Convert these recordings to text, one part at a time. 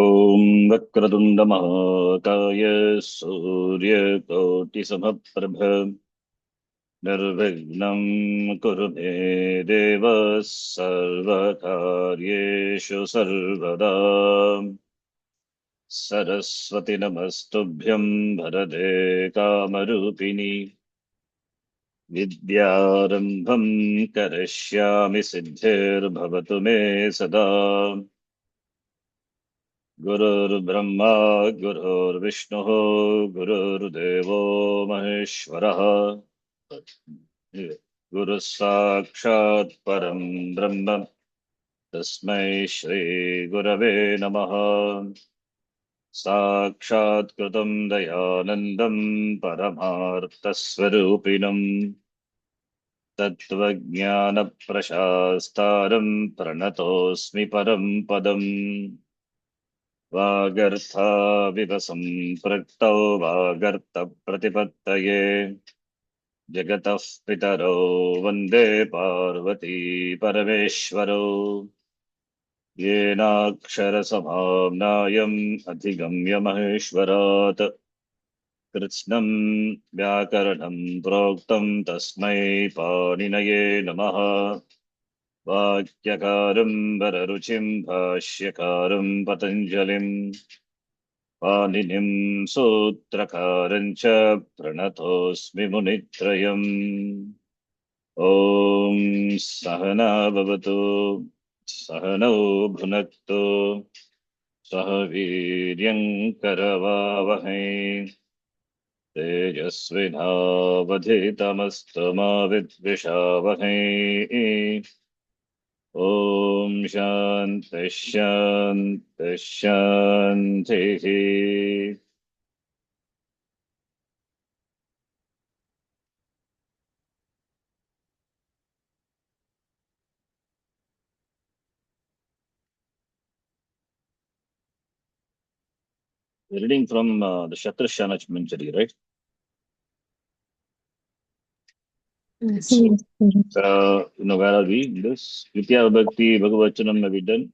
ॐ वक्रतुण्डमहाकाय सूर्यकोटिसमप्रभ निर्विघ्नं कुरु मे देव सर्वकार्येषु सर्वदा। सरस्वति नमस्तुभ्यं वरदे कामरूपिणि विद्यारम्भं करिष्यामि सिद्धिर्भवतु मे सदा। गुरुर्ब्रह्मा गुरुर्विष्णुः गुरुर्देवो महेश्वरः गुरुः साक्षात् परं ब्रह्म तस्मै श्रीगुरवे नमः। साक्षात् कृतं दयानन्दं परमार्थस्वरूपिणं तत्त्वज्ञानप्रशास्तारं प्रणतोऽस्मि परं पदम्। वागर्थाविव सम्पृक्तौ वागर्थप्रतिपत्तये जगतः पितरौ वन्दे पार्वती परमेश्वरौ। येनाक्षरसमाम्नायम् अधिगम्य महेश्वरात् कृत्स्नं व्याकरणं प्रोक्तं तस्मै पाणिनये नमः। वाक्यकारं वररुचिं भाष्यकारं पतञ्जलिं पाणिनिं सूत्रकारं च प्रणतोऽस्मि मुनित्रयम्। ॐ सहना भवतु सहनौ भुनक्तु सह वीर्यं करवावहै तेजस्विनावधितमस्तु मा विद्विषावहै। ॐ शान्ति शान्ति शान्तिः। Reading from the Shatrashana Manjari, right? Yes. Where are we in this? Vidya Bhakti Bhagavachanam have we done?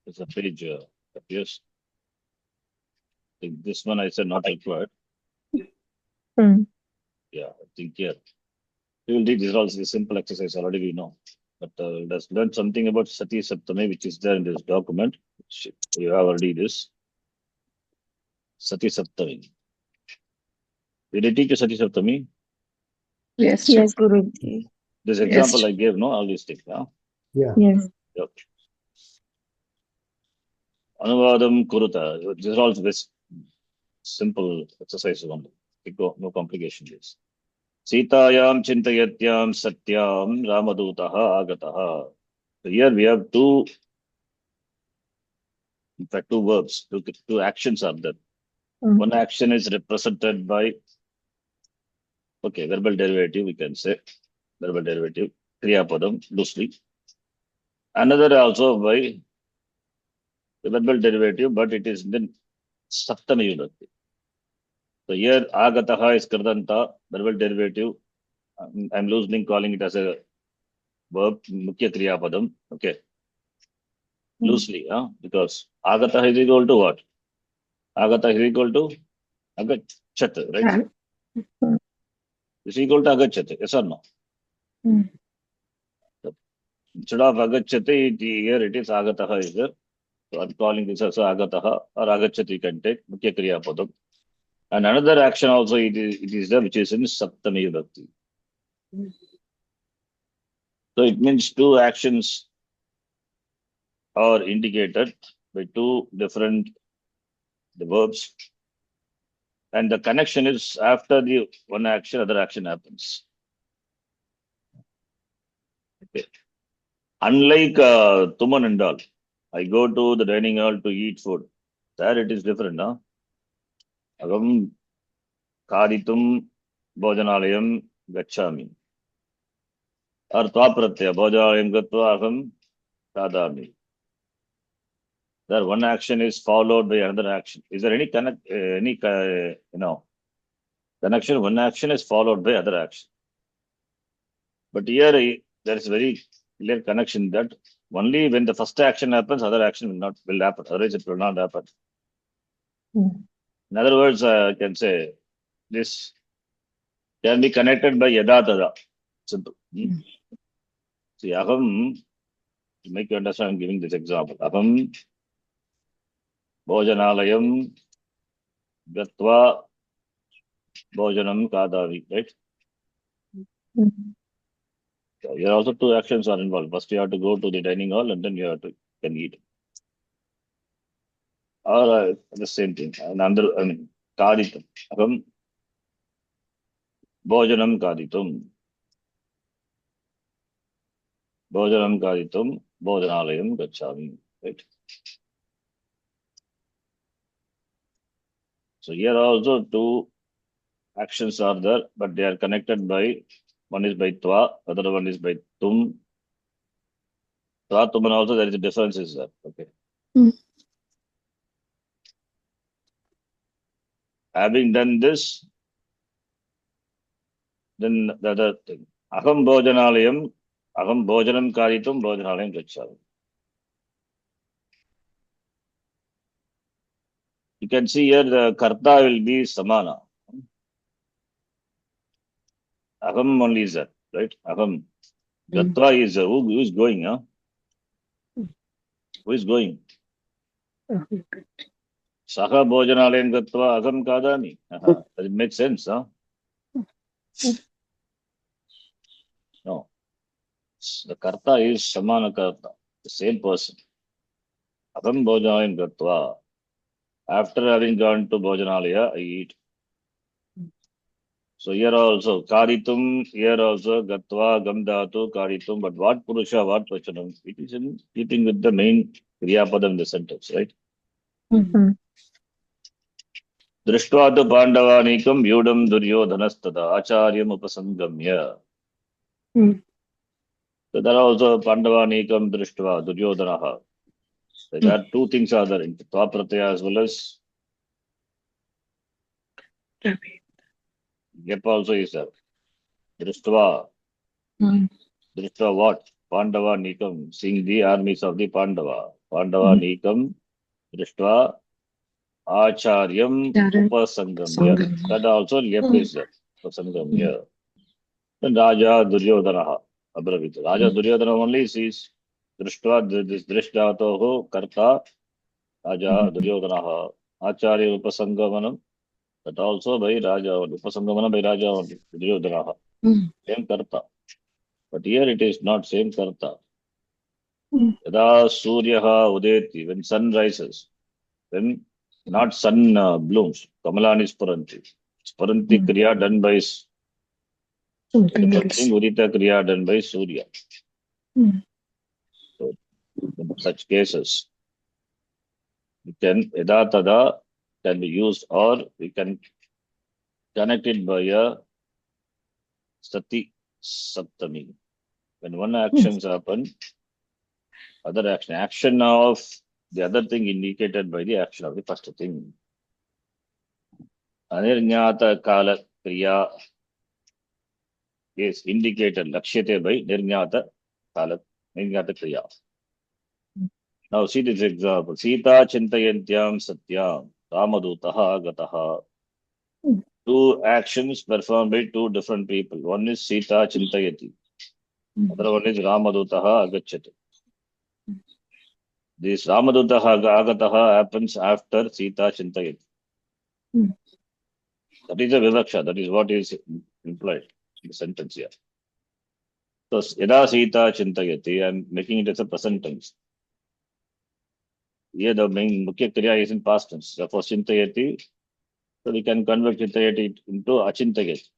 There's a page appears. I think this one I said not required. Yeah, I think here. We will read this also a simple exercise already we know. But let's learn something about Sati Saptami, which is there in this document. Which you have already this. Sati Saptami. Did I teach you Sati Saptami? Yes. Yes, Guruji. This Yes. example I gave, no, all these things. Huh? Yes. Yep. Anuvadam Kuruta. This is also this simple exercise only. No complication is. Sitayam Chintayatyam Satyam Ramadutaha Agataha. So here we have in fact, two verbs, two actions are there. One action is represented by, verbal derivative, we can say, verbal derivative, Kriya Padam, loosely. Another also by the verbal derivative, but it is then Saptami Vibhakti. So here Agataha is Kardanta, verbal derivative. I'm loosely calling it as a verb, Mukhya Kriya Padam. Okay. Loosely, because Agataha is equal to what? Agataha is equal to Agachat, right? Is equal to Agachat, yes or no? Instead of Agachati, here it is Agataha is there. So I'm calling this as Agataha or Agachati you can take, Mukhya Kriya Padam. And another action also it is there, which is in Saptami Vibhakti. So it means two actions are indicated by two different verbs. And the connection is after the one action, other action happens. Okay. Unlike Tuman and all, I go to the dining hall to eat food. There it is different, no? Agam Kaditum Bhojanalayam Gachami. Or Twapratyaya Bhojalayam Gatva Aham Kadami. There one action is followed by another action. Is there any connection? One action is followed by other action. But here there is very clear connection that Only when the first action happens, other action will happen. Otherwise, it will not happen. In other words, I can say this can be connected by yada tada. Simple. See, aham, to make you understand, I'm giving this example. Aham bhojanalayam gatva bhojanam kadavi, right? So here also two actions are involved. First, you have to go to the dining hall and then you have to can eat. Or the same thing. And under, kaditam. Aham bhojanam kaditum. Bhojanam kaditum bhojanalayam gacchami, right? So here also two actions are there, but they are connected by, one is by twa, other one is by tum. Twa, tum, and also there is a difference is there. Okay. Having done this, then the other thing. Aham bhojanam karitum bhojanalayam gacchami. You can see here the karta will be samana. Aham only is that, right? Aham. Gatva is who is going, huh? Who is going? Saha bhojanalayam gatva aham kadami. Does it make sense, huh? No. The karta is samana karta, the same person. Aham bhojanalayam gatva. After having gone to bhojanalaya, I eat. So here also, karitum, here also, gatva, gamdhatu, karitum, but what purusha, what vachanam? It is in keeping with the main kriyapadam in the sentence, right? Drishtva tu pandavanikam vyudam duryodhanastada acharyam upasangamya. So there are also pandavanikam drishtva duryodhanaha. So there are two things are there in tva pratyaya as well as yep also is there. Drishtva. Drishtva what? Pandava Nikam, seeing the armies of the Pandava. Pandava Nikam, Drishtva, Acharyam, Upasangamya. That also Lyap is there. Upasangamya. Then Raja Duryodhanaha, Abravit. Raja Duryodhana only sees Drishtva, this Drishtatoho, Karta, Raja Duryodhanaha, Acharya Upasangamanam. That also by Raja, Upasangamana by Raja only, Duryodhanaha. Same Karta. But here it is not same karta. Yada suryaha udeti, when sun rises, when not sun blooms, kamalani sparanti. Sparanti kriya done by udita kriya done by surya. So in such cases, we can yada tada can be used, or we can connect it by a sati saptami. When one actions happen, other action of the other thing indicated by the action of the first thing. Anirnyata kala kriya is indicated lakshyate by nirnyata kala nirnyata kriya. Now see this example. Sita chintayantyam satyam ramadutaha gataha. Two actions performed by two different people. One is Sita chintayati. Other one is Ramadutaha agachyate. This Ramadutaha agataha happens after Sita chintayati. That is a vivaksha. That is what is implied in the sentence here. So yada Sita chintayati, I am making it as a present tense. Here the main mukhya kriya is in past tense. Therefore chintayati, so we can convert chintayati into achintayati.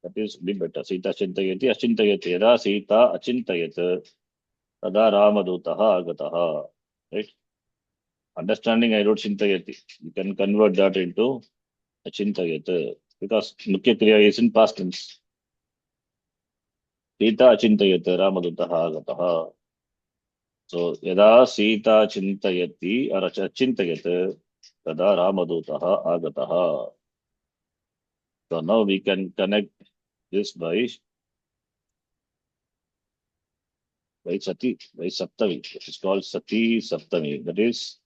That is be better. Sita chintayati achintayati. Yada Sita achintayat tada Ramadutaha agataha. Right? Understanding I wrote chintayati. You can convert that into achintayat because mukhya kriya is in past tense. Sita achintayat Ramadutaha agataha. So yada Sita chintayati or achintayat tada Ramadutaha agataha. So now we can connect this by Why Sati? Why Saptami? It is called Sati Saptami. That is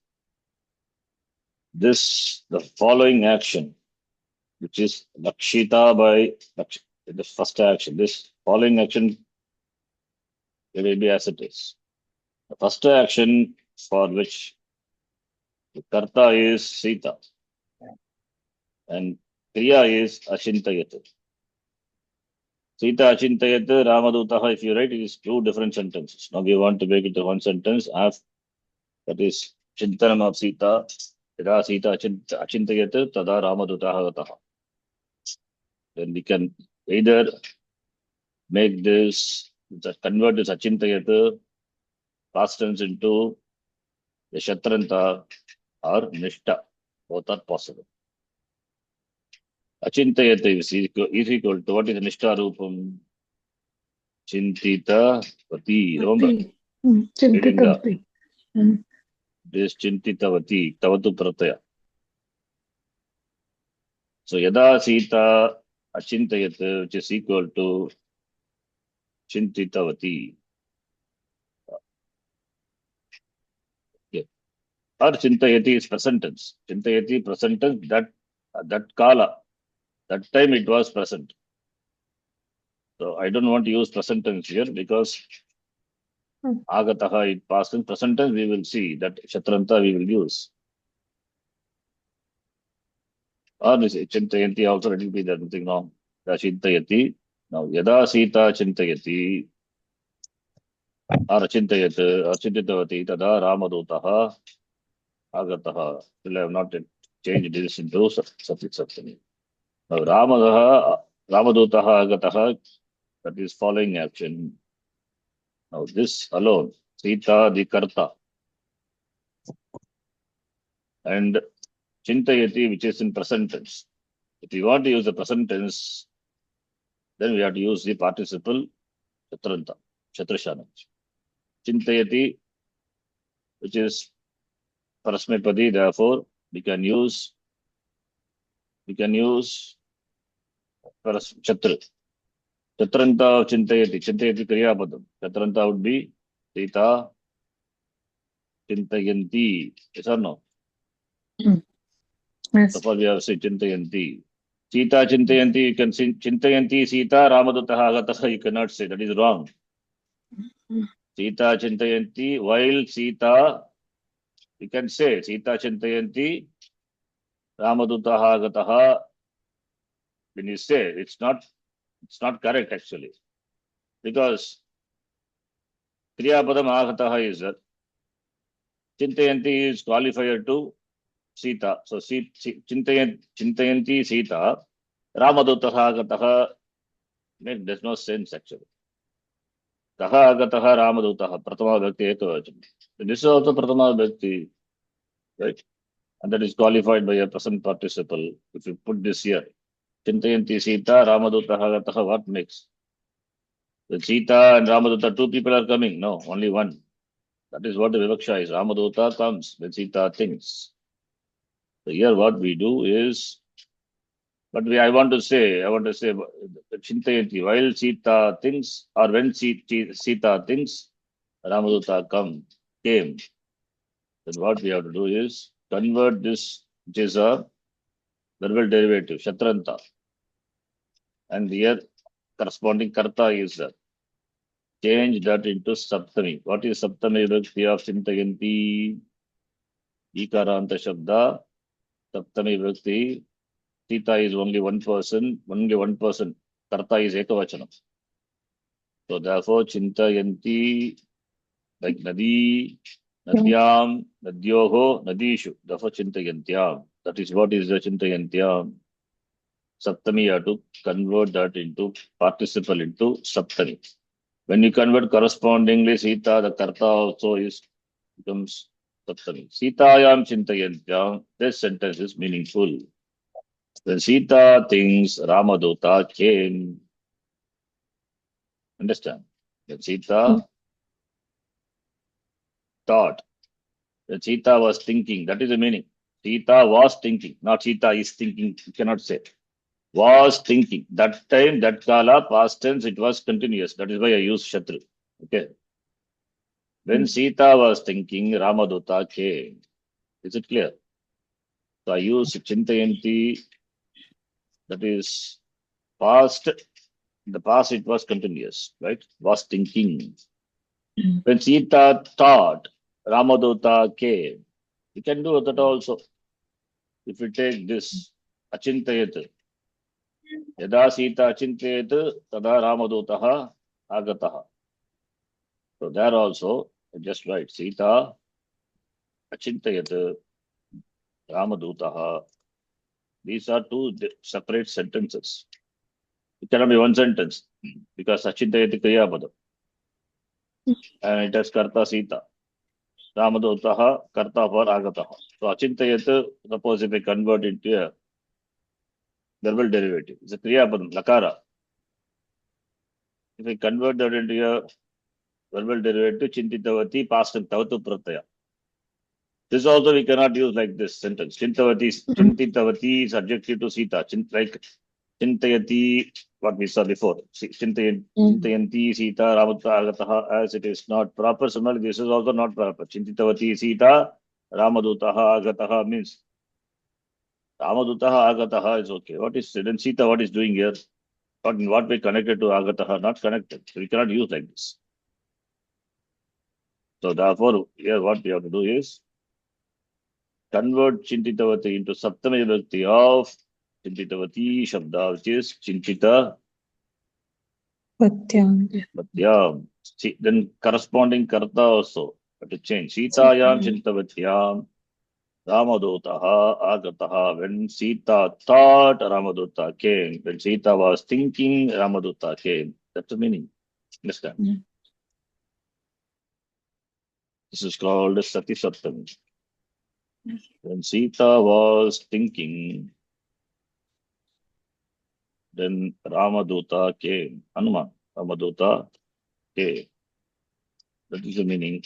the following action, which is Lakshita the first action. This following action will be as it is. The first action for which the Karta is Sita and Kriya is Achintayat. Sita Achintayat Ramadutaha, if you write, it is two different sentences. Now we want to make it one sentence. That is Chintanam of Sita. Yada Sita Achintayat Tada Ramadutaha Gataha. Then we can either make this, convert this Achintayat past tense into the Shatranta or Nishta. Both are possible. Achintayat is equal to what is the Nishta Rupam? Chintita Vati. Remember? Chintitavati. This Chintitavati, Tavatu Prataya. So Yada Sita Achintayat, which is equal to Chintitavati. Okay. Or Chintayati is present tense. Chintayati present tense, that kala, that time it was present. So I don't want to use present tense here because Agataha it past tense. Present tense we will see that Shatranta we will use. Or this Chintayanti also, it will be there, nothing wrong. Chintayati. Now Yada Sita Chintayati or Chintitavati Tada Ramadutaha Agataha. Still I have not yet changed this into suffix Saptami. Now Ramadutaha Agataha, that is following action. Now this alone, Sita the Karta and Chintayati, which is in present tense. If you want to use the present tense, then we have to use the participle Chatranta, Chatrashana. Chintayati, which is Parasmepadi, therefore we can use Chatra. Chatranta of Chintayati Kriya Padam. Chatranta would be Sita Chintayanti. Yes or no? Yes. So far we have said Chintayanti. Sita Chintayanti, you can say Chintayanti Sita Ramadutaha Agataha, you cannot say. That is wrong. Sita Chintayanti, while Sita, you can say Sita Chintayanti Ramadutaha Agataha. When you say, it's not correct actually. Because Kriya Padam Agataha is that Chintayanti is qualifier to Sita. So Chintayanti Sita Ramadutaha Agataha there's no sense actually. Taha Agataha Ramadutaha Pratama Bhakti Ekavacham. This is also Pratama Bhakti, right? And that is qualified by a present participle. If you put this here, Chintayanti Sita Ramadutaha Agataha, what makes? With Sita and Ramaduta, two people are coming. No, only one. That is what the Vivaksha is. Ramaduta comes when Sita thinks. So here what we do is, I want to say, Chintayanti, while Sita thinks, or when Sita thinks, Ramaduta came. Then what we have to do is convert this, which is a verbal derivative, Shatranta. And here corresponding Karta is there. Change that into Saptami. What is Saptami Vibhakti of Chintayanti? Ikaranta Shabda. Saptami Vibhakti. Sita is only one person. Karta is Ekavachanam. So therefore, Chintayanti, like Nadi, Nadyam, Nadyoho, Nadishu. Therefore, Chintayantyam. That is what is the Chintayantyam. Saptami, you have to convert that into participle into Saptami. When you convert correspondingly Sita, the Karta also becomes Saptami. Sitayam Chintayantyam. This sentence is meaningful. When Sita thinks Ramadutta came, understand? When Sita thought, when Sita was thinking, that is the meaning. Sita was thinking, not Sita is thinking, you cannot say. Was thinking. That time, that kala, past tense, it was continuous. That is why I use Shatru. Okay. When Sita was thinking, Ramaduta came. Is it clear? So I use Chintayanti, that is past. In the past, it was continuous, right? Was thinking. When Sita thought, Ramaduta came. You can do that also. If you take this, Achintayat. Yada Sita Achintayat, tada Ramadutaha Agataha. So there also, just write Sita Achintayat Ramadutaha. These are two separate sentences. It cannot be one sentence because Achintayat Kriya Padam. And it has Karta Sita. Ramadutaha Karta for Agataha. So Achintayat, suppose if we convert it to a verbal derivative, it's a Kriya Padam, Lakara. If we convert that into a verbal derivative, Chintitavati, past and Tavatu Pratyaya. This also we cannot use like this sentence. Chintitavati is adjective to Sita. Like Chintayati, what we saw before. Chintayanti Sita Ramutta Agataha, as it is not proper. Similarly, this is also not proper. Chintitavati Sita Ramadutaha Agataha means Ramadutaha Agataha is okay. What is then Sita? What is doing here? In what way connected to Agataha? Not connected. So we cannot use like this. So therefore, here what we have to do is convert Chintitavati into Saptami Vibhakti of Chintitavati Shabda, which is Chintita Bhatyam. Then corresponding Karta also have to change. Sitayam Chintavatyam Ramadotaha Agataha. When Sita thought, Ramaduta came. When Sita was thinking, Ramaduta came. That's the meaning. Understand? This is called Sati Saptami. When Sita was thinking, then Ramaduta came. Hanuman, Ramaduta came. That is the meaning.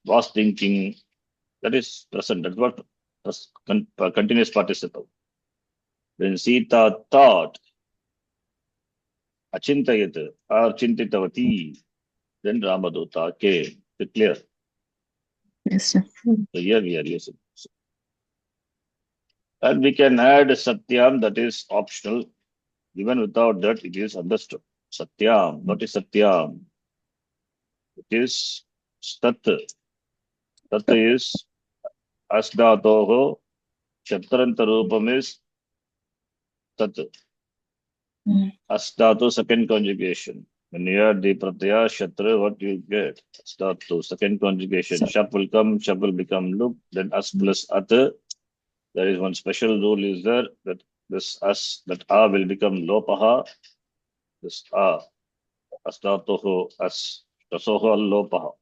Was thinking, that is present. That's what continuous participle. When Sita thought, Achintayat or Chintitavati, then Ramaduta came. Is it clear? Yes, sir. So here we are using. And we can add Satyam, that is optional. Even without that, it is understood. Satyam. What is Satyam? It is Stat. Tat is Asdatoho. Shatranta Rupam is Tat. Asdatu, second conjugation. When you add the Pratyaya Shatra, what you get? Asdatu, second conjugation. Shap will come, Shap will become Lup. Then As plus At. There is one special rule is there that this As, that A will become Lopaha. This A. Astatoho as Tasoho Lopaha.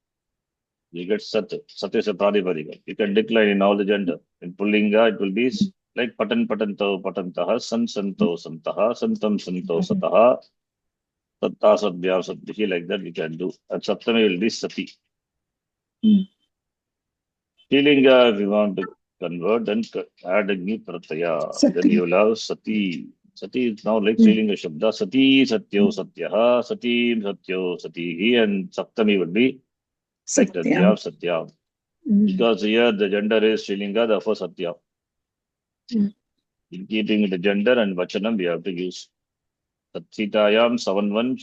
You get Sat. Sat is a Pradipadika. You can decline in all the gender. In Pullinga, it will be like Patan Patanto Patantaha, San Santo Santaha, Santam Santo Sataha, Satta Sadhya Sadhihi, like that we can do. And Saptami will be Sati. Stilinga, if you want to convert, then add a new Pratyaya. Then you will have Sati. Sati is now like Stilinga Shabda. Sati Satyo Satyaha, Sati Satyo Satihi, and Saptami will be like that. We have Satya. Because here the gender is Stilinga, therefore Satya. In keeping the gender and Vachanam, we have to use Sitayam Savanvan,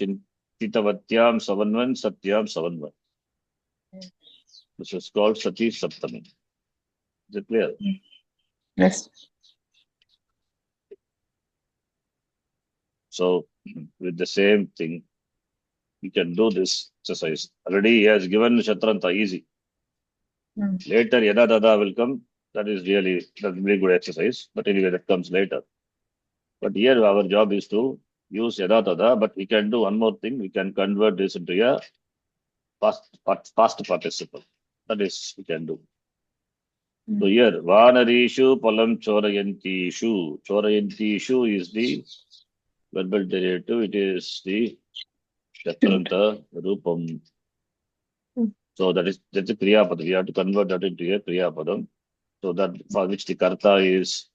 Chintitavatyam Savanvan, Satyam Savanvan. This is called Sati Saptami. Is it clear? Yes. So, with the same thing, you can do this exercise. Already he has given Shatranta easy. Later, Yada Dada will come. That is really good exercise. But anyway, that comes later. But here our job is to use Yada Dada. But we can do one more thing. We can convert this into a past participle. That is, we can do. So here, Vanarishu Palam Chorayantishu. Chorayantishu is the verbal derivative. It is the Shatranta Rupam. So that's a Kriya Padam. We have to convert that into a Kriya Padam. So that for which the Karta is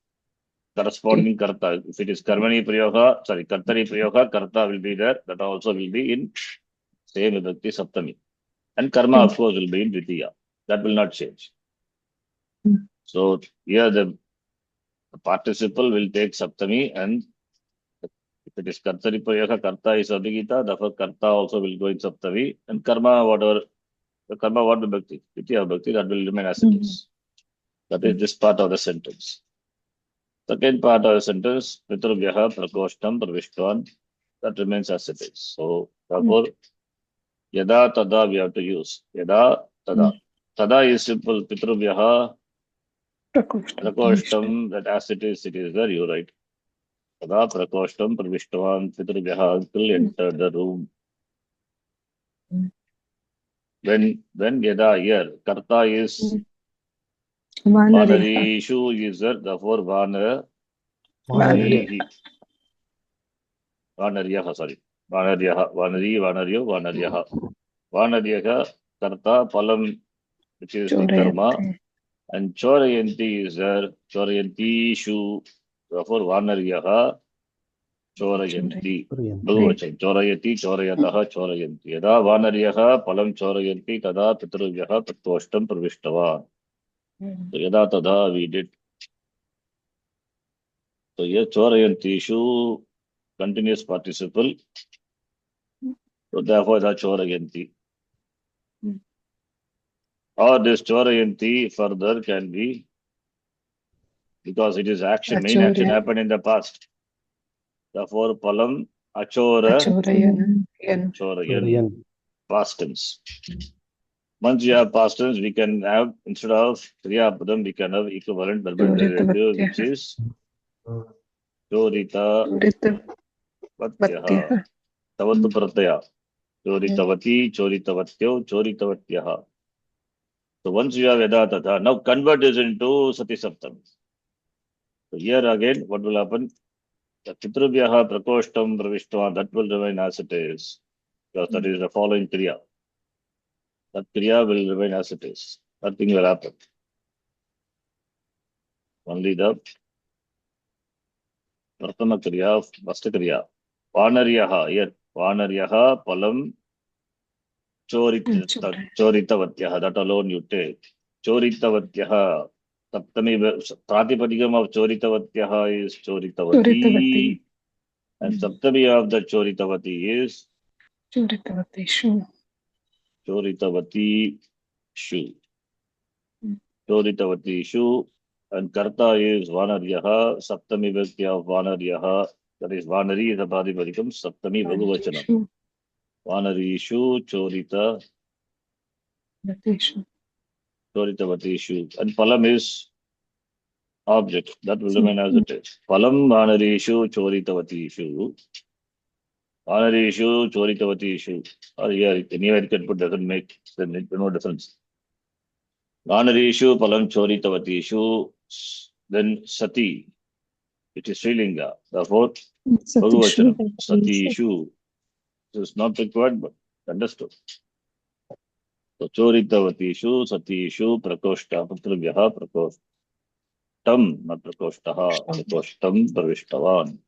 corresponding Karta. If it is Karmani Prayoga, Kartari Prayoga, Karta will be there. That also will be in same Vibhakti Saptami. And karma, of course, will be in Dvitiya. That will not change. So here the participle will take Saptami, and if it is Kartaripayaha, Karta is Abhigita, therefore Karta also will go in Saptami, and Karma, whatever, the Karma, what the Bhakti, Dvitiya Bhakti, that will remain as it is. That is this part of the sentence. Second part of the sentence, Pitrubhyaha Prakoshtam Pravishtavan, that remains as it is. So therefore, Yada Tada we have to use. Yada Tada. Tada is simple. Pitrubhyaha Prakoshtam, that as it is there, you write. Tada Prakoshtam Pravishtavan Pitrubhyaha, uncle entered the room. When Yada here, Karta is Vanarishu is there, therefore Vanaryaha, sorry. Vanaryaha. Vanaryaha, Karta, Palam, which is the karma, and Chorayanti is there, Chorayanti Shu, therefore Vanaryaha, Chorayanti. Bhuvachan, Chorayati, Chorayataha, Chorayanti. Yada Vanaryaha, Palam Chorayanti, Tada Pitruvyaha, Prakoshtam Pravishtavan. So Yada Tada we did. So here Chorayanti Shu, continuous participle. So therefore the Chorayanti. Or this Chorayanti further can be, because it is action, main action happened in the past. Therefore, Palam Achora Chorayan, past tense. Once you have past tense, we can have, instead of Kriya Padam, we can have equivalent verbal derivative, which is Chorita Vatyaha. Tavatu Pratyaya. Choritavati, Choritavatyo, Choritavatyah. So once you have Yada Tata, now convert this into Sati Saptam. So here again, what will happen? The Pitrubhyaha Prakoshtam Pravishtavan, that will remain as it is, because that is the following Kriya. That Kriya will remain as it is. Nothing will happen. Only the Pratama Kriya, first Kriya. Vanaryaha, here, Vanaryaha Palam Choritavatyah, that alone you take. Choritavatyah, Saptami, Pratipadikam of Choritavatyah is Choritavati, and Saptami of the Choritavati is Choritavati Shu. Choritavati Shu, and Karta is Vanaryaha, Saptami Vyakti of Vanaryaha, that is Vanari is the Pratipadikam, Saptami Bhagavachanam. Vanarishu Chorita Choritavatishu. And Palam is object. That will remain as it is. Palam Vanarishu Choritavatishu. Vanarishu Choritavatishu. Or here, anywhere you can put, doesn't make no difference. Vanarishu Palam Choritavatishu. Then Sati, it is Srilinga. Therefore, Bhagavachanam. Satishu. This is not required, but understood. So Choritavatishu, Satishu, Prakoshta, Putrubhyaha, Prakoshtam, not Prakoshtaha, Prakoshtam, Pravishtavan.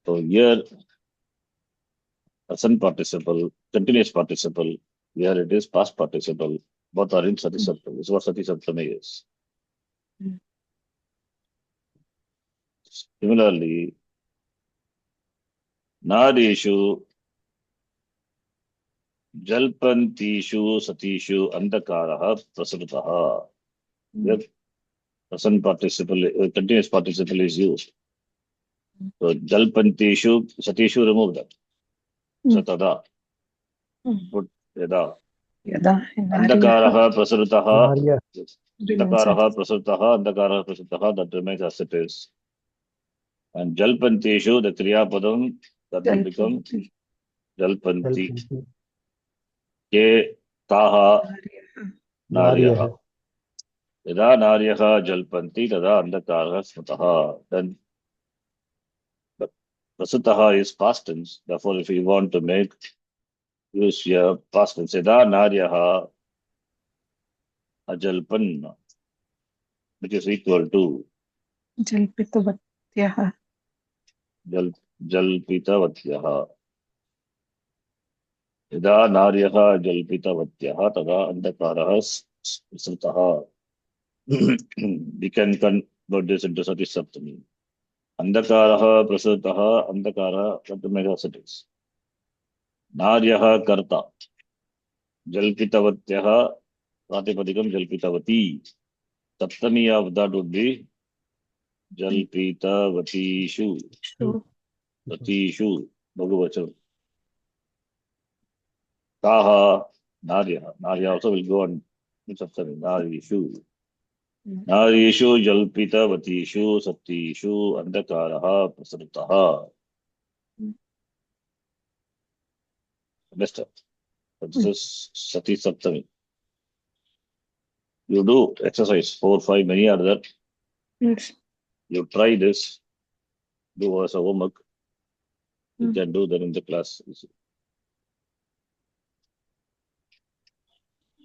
So here, present participle, continuous participle, here it is past participle, both are in Sati Saptami. This is what Sati Saptami is. Similarly, Nadishu, Jalpantishu, Satishu, Andakaraha, Prasrutaha. Here, present participle, continuous participle is used. So Jalpantishu, Satishu, remove that. Satada. Put Yada. Andakaraha, Prasrutaha. Andakaraha, Prasrutaha, that remains as it is. And Jalpantishu, the Kriya Padam, that will become Jalpanti. Ke Taha Naryaha. Yada Naryaha Jalpanti, tada Andakaraha Smataha. Then Prasutaha is past tense. Therefore, if you want to make use your past tense, Yada Naryaha Ajalpan, which is equal to Jalpitavatyaha. Jalpitavatyaha. यदा नार्यः जल्पितवत्यः तदा अंधकारः स्मृतः. We can convert this into Sati Saptami. अंधकारः प्रसृतः, अंधकारः what makes it is. नार्यः कर्ता, जल्पितवत्यः प्रातिपदिकं जल्पितवती. सप्तमी of that would be जल्पितवतीषु, Sure. वतीषु बहुवचन. ताः नार्यः, नार्यः also will go on in Saptami. नारीषु, नारीषु जल्पितवतीषु सप्तीषु अंधकारः प्रसृतः. Understand? This is Sati Saptami. You do exercise 4, 5, many are there. Yes. You try this, do as a homework. You Mm. can do that in the class.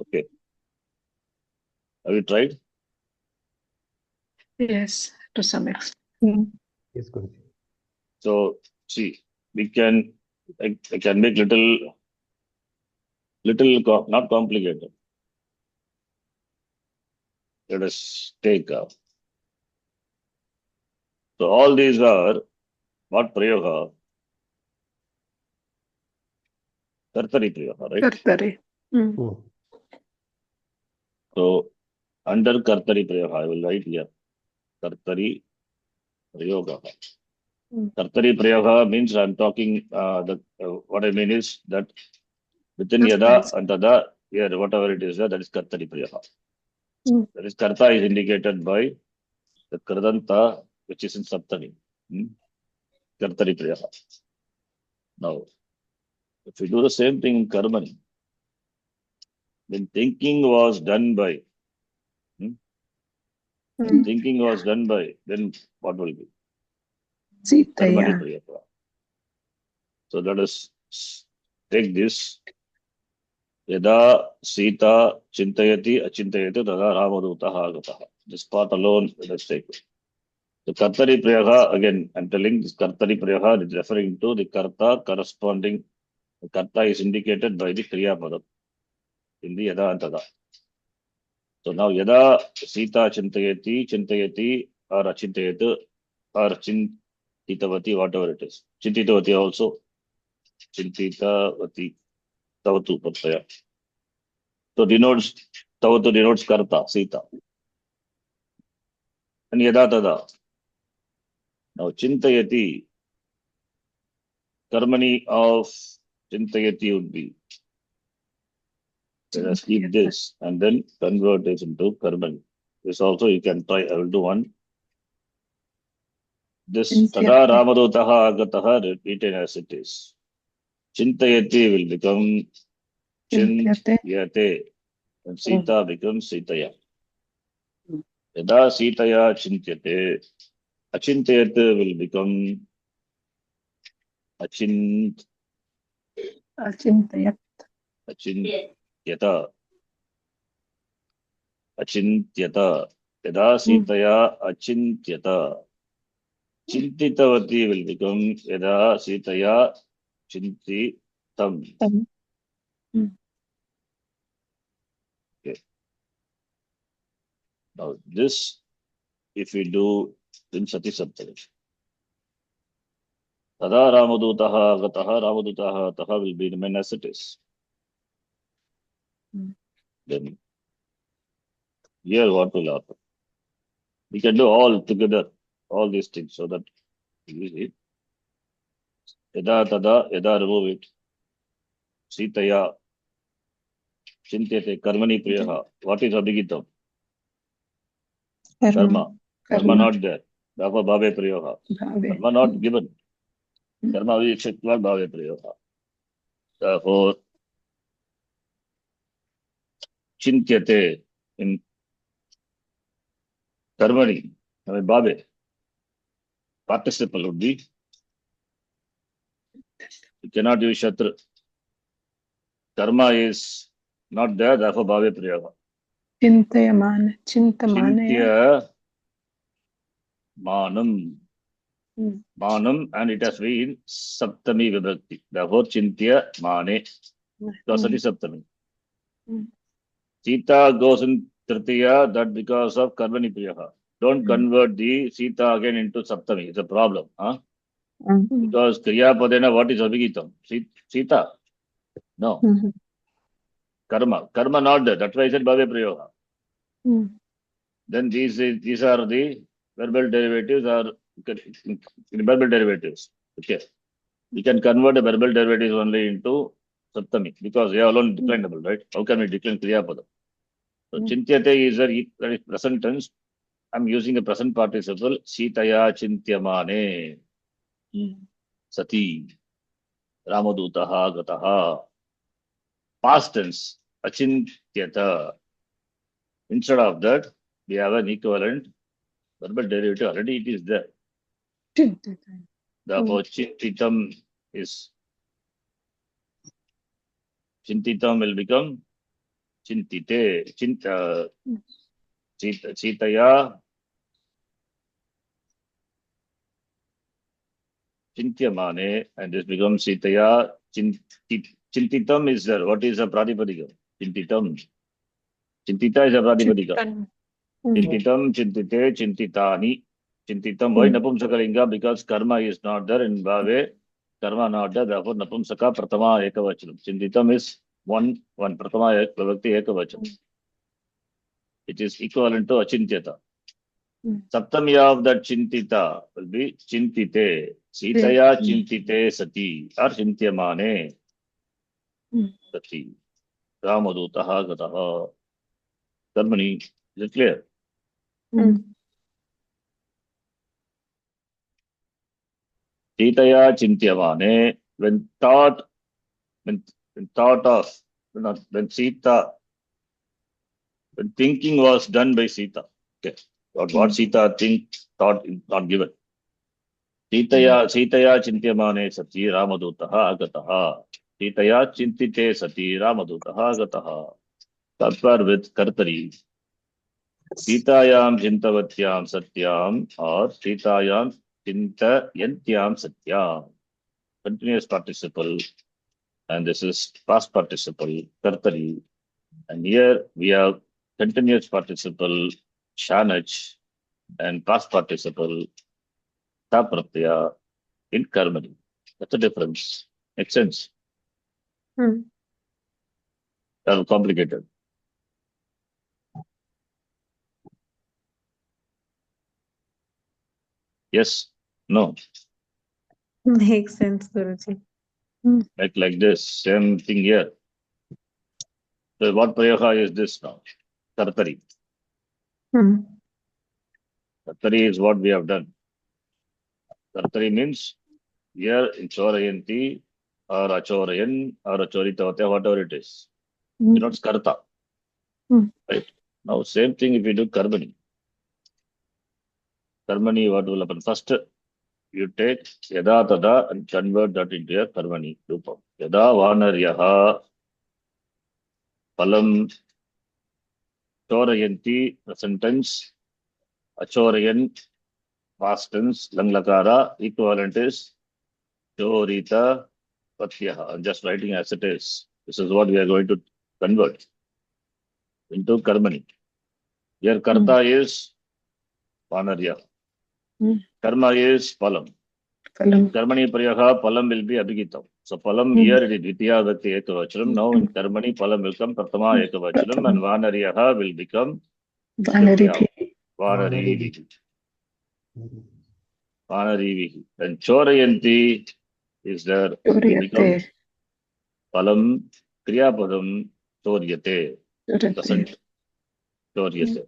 Okay. Have you tried? Yes, to some extent. Yes, Guruji. So, see, we can, I can make little, not complicated. Let us take up. So, all these are what prayoga? Kartari prayoga, right? Kartari. Hmm. So, under Kartari prayoga, I will write here. Kartari prayoga. Kartari prayoga means I am talking, what I mean is that within That's yada nice. and tada, here, whatever it is, that is Kartari prayoga. Mm. That is Karta is indicated by the Kradanta, which is in Saptami. Kartari prayoga. Now, if we do the same thing in Karmani, when thinking was done by, when thinking was done by, then what will be? Karmani Sitaya. prayoga. So let us take this. Yada Sita Chintayati Achintayati Tada Ramadutaha Agataha. This part alone, let us take it. The Kartari Prayaga, again, I'm telling this Kartari Prayaga is referring to the Karta corresponding. The Karta is indicated by the Kriya Padam in the Yada and Tada. So now Yada Sita Chintayati, Chintayati or Achintayati or Chintitavati, whatever it is. Chintitavati also. Chintitavati. Tavatu Pratyaya. So denotes, Tavatu denotes Karta, Sita. And Yada Tada. Now Chintayati, Karmani of Chintayati would be. Let us keep this and then convert this into Karmani. This also you can try. I will do one. This Tada Ramadutaha Agataha repeated as it is. Chintayati will become Chintyate. And Sita becomes Sitaya. Yada Sitaya Chintyate, Achintayat will become Achint, Achintayat. Achintyata. Achintyata. Yada Sitaya Achintyata. Chintitavati will become Yada Sitaya Chintitam. Okay. Now this, if we do in Sati Saptami. Tada Ramadutaha Gataha Ramadutaha Taha will be remain as it is. Then here what will happen? We can do all together, all these things, so that easy. Yada tada, yada remove it. Sitaya, Chintyate, Karmani Priyaha. What is Abhigitam? Karma. Karma not there. Therefore, Bhave Priyaha. Karma not given. Karma is Chitva Bhave Priyaha. Therefore, Chintyate in Karmani, I mean Bhave, participle would be. You cannot use Shatra. Karma is not there, therefore Bhave Priyaha. Chintayamana. Chintamanaya. Chintya Manam. Manam, and it has been Saptami Vibhakti. Therefore, Chintya Mane. because Sati Saptami. Mm. Sita goes in Tritiya, that because of Karmani Priyaha. Don't convert the Sita again into Saptami. It's a problem. Huh? Because Kriya Padena, what is Abhigitam? Sita? No. Karma. Karma not there. That's why I said Bhavya Prayoga. Then these are the verbal derivatives or verbal derivatives. Okay. We can convert the verbal derivatives only into Saptami because they are alone declinable, right? How can we decline Kriya Padam? So Chintyate is a present tense. I'm using a present participle. Sitaya Chintyamane Sati Ramadutaha Gataha. Past tense. Achintyata. Instead of that, we have an equivalent verbal derivative. Already it is there. Therefore, Chintitam will become Chintite. Chitaya Chintyamane, and this becomes Sitaya Chintitam is there. What is a Pradipadika? Chintitam. Chintita is a Pradipadika. Chintitam, Chintite, Chintitani. Chintitam. Why Napumsakalinga? Because karma is not there in Bhave. Karma not there. Therefore, Napumsaka Pratama Ekavachanam. Chintitam is one. Pratama Vivakti Ekavachanam. It is equivalent to Achintyata. Saptami of that Chintita will be Chintite. Sitaya Chintite Sati or Chintyamane Sati. Ramadutaha Gataha. Karmani. Is it clear? Sitaya Chintyamane. When thinking was done by Sita. Okay. What Sita thought is not given. Sitaya Chintyamane Sati Ramadutaha Agataha. Sitaya Chintite Sati Ramadutaha Agataha. Tatvar with Kartari. Sitayam Chintavatyam Satyam or Sitayam Chintayantyam Satyam. Continuous participle. And this is past participle, Kartari. And here we have continuous participle, Shanach, and past participle, Tapratyaya in Karmani. That's the difference. Makes sense? That's complicated. Yes? No? Makes sense, Guruji. Like this, same thing here. So what prayoga is this now? Kartari. Kartari is what we have done. Kartari means here in Chorayanti or Achorayan or Achoritavate, whatever it is. Denotes Karta. Right? Now same thing if you do Karmani. Karmani, what will happen? First, you take Yada Tada and convert that into a Karmani Rupam. Yada Vanaryaha Palam Chorayanti, present tense, Achorayan, past tense, Langlakara, equivalent is Chorita Patyaha. I'm just writing as it is. This is what we are going to convert into Karmani. Here Karta is Vanarya. Karma is Palam. Karmani Priyaha, Palam will be Abhigitam. So Palam here it is Dvitiya Vati Ekavachanam. Now in Karmani Palam will come Pratama Ekavachanam and Vanaryaha will become Vanarivihi. Vanarivihi. And Chorayanti is there. Become Palam Kriyapadam Choryate. Doesn't Choryate.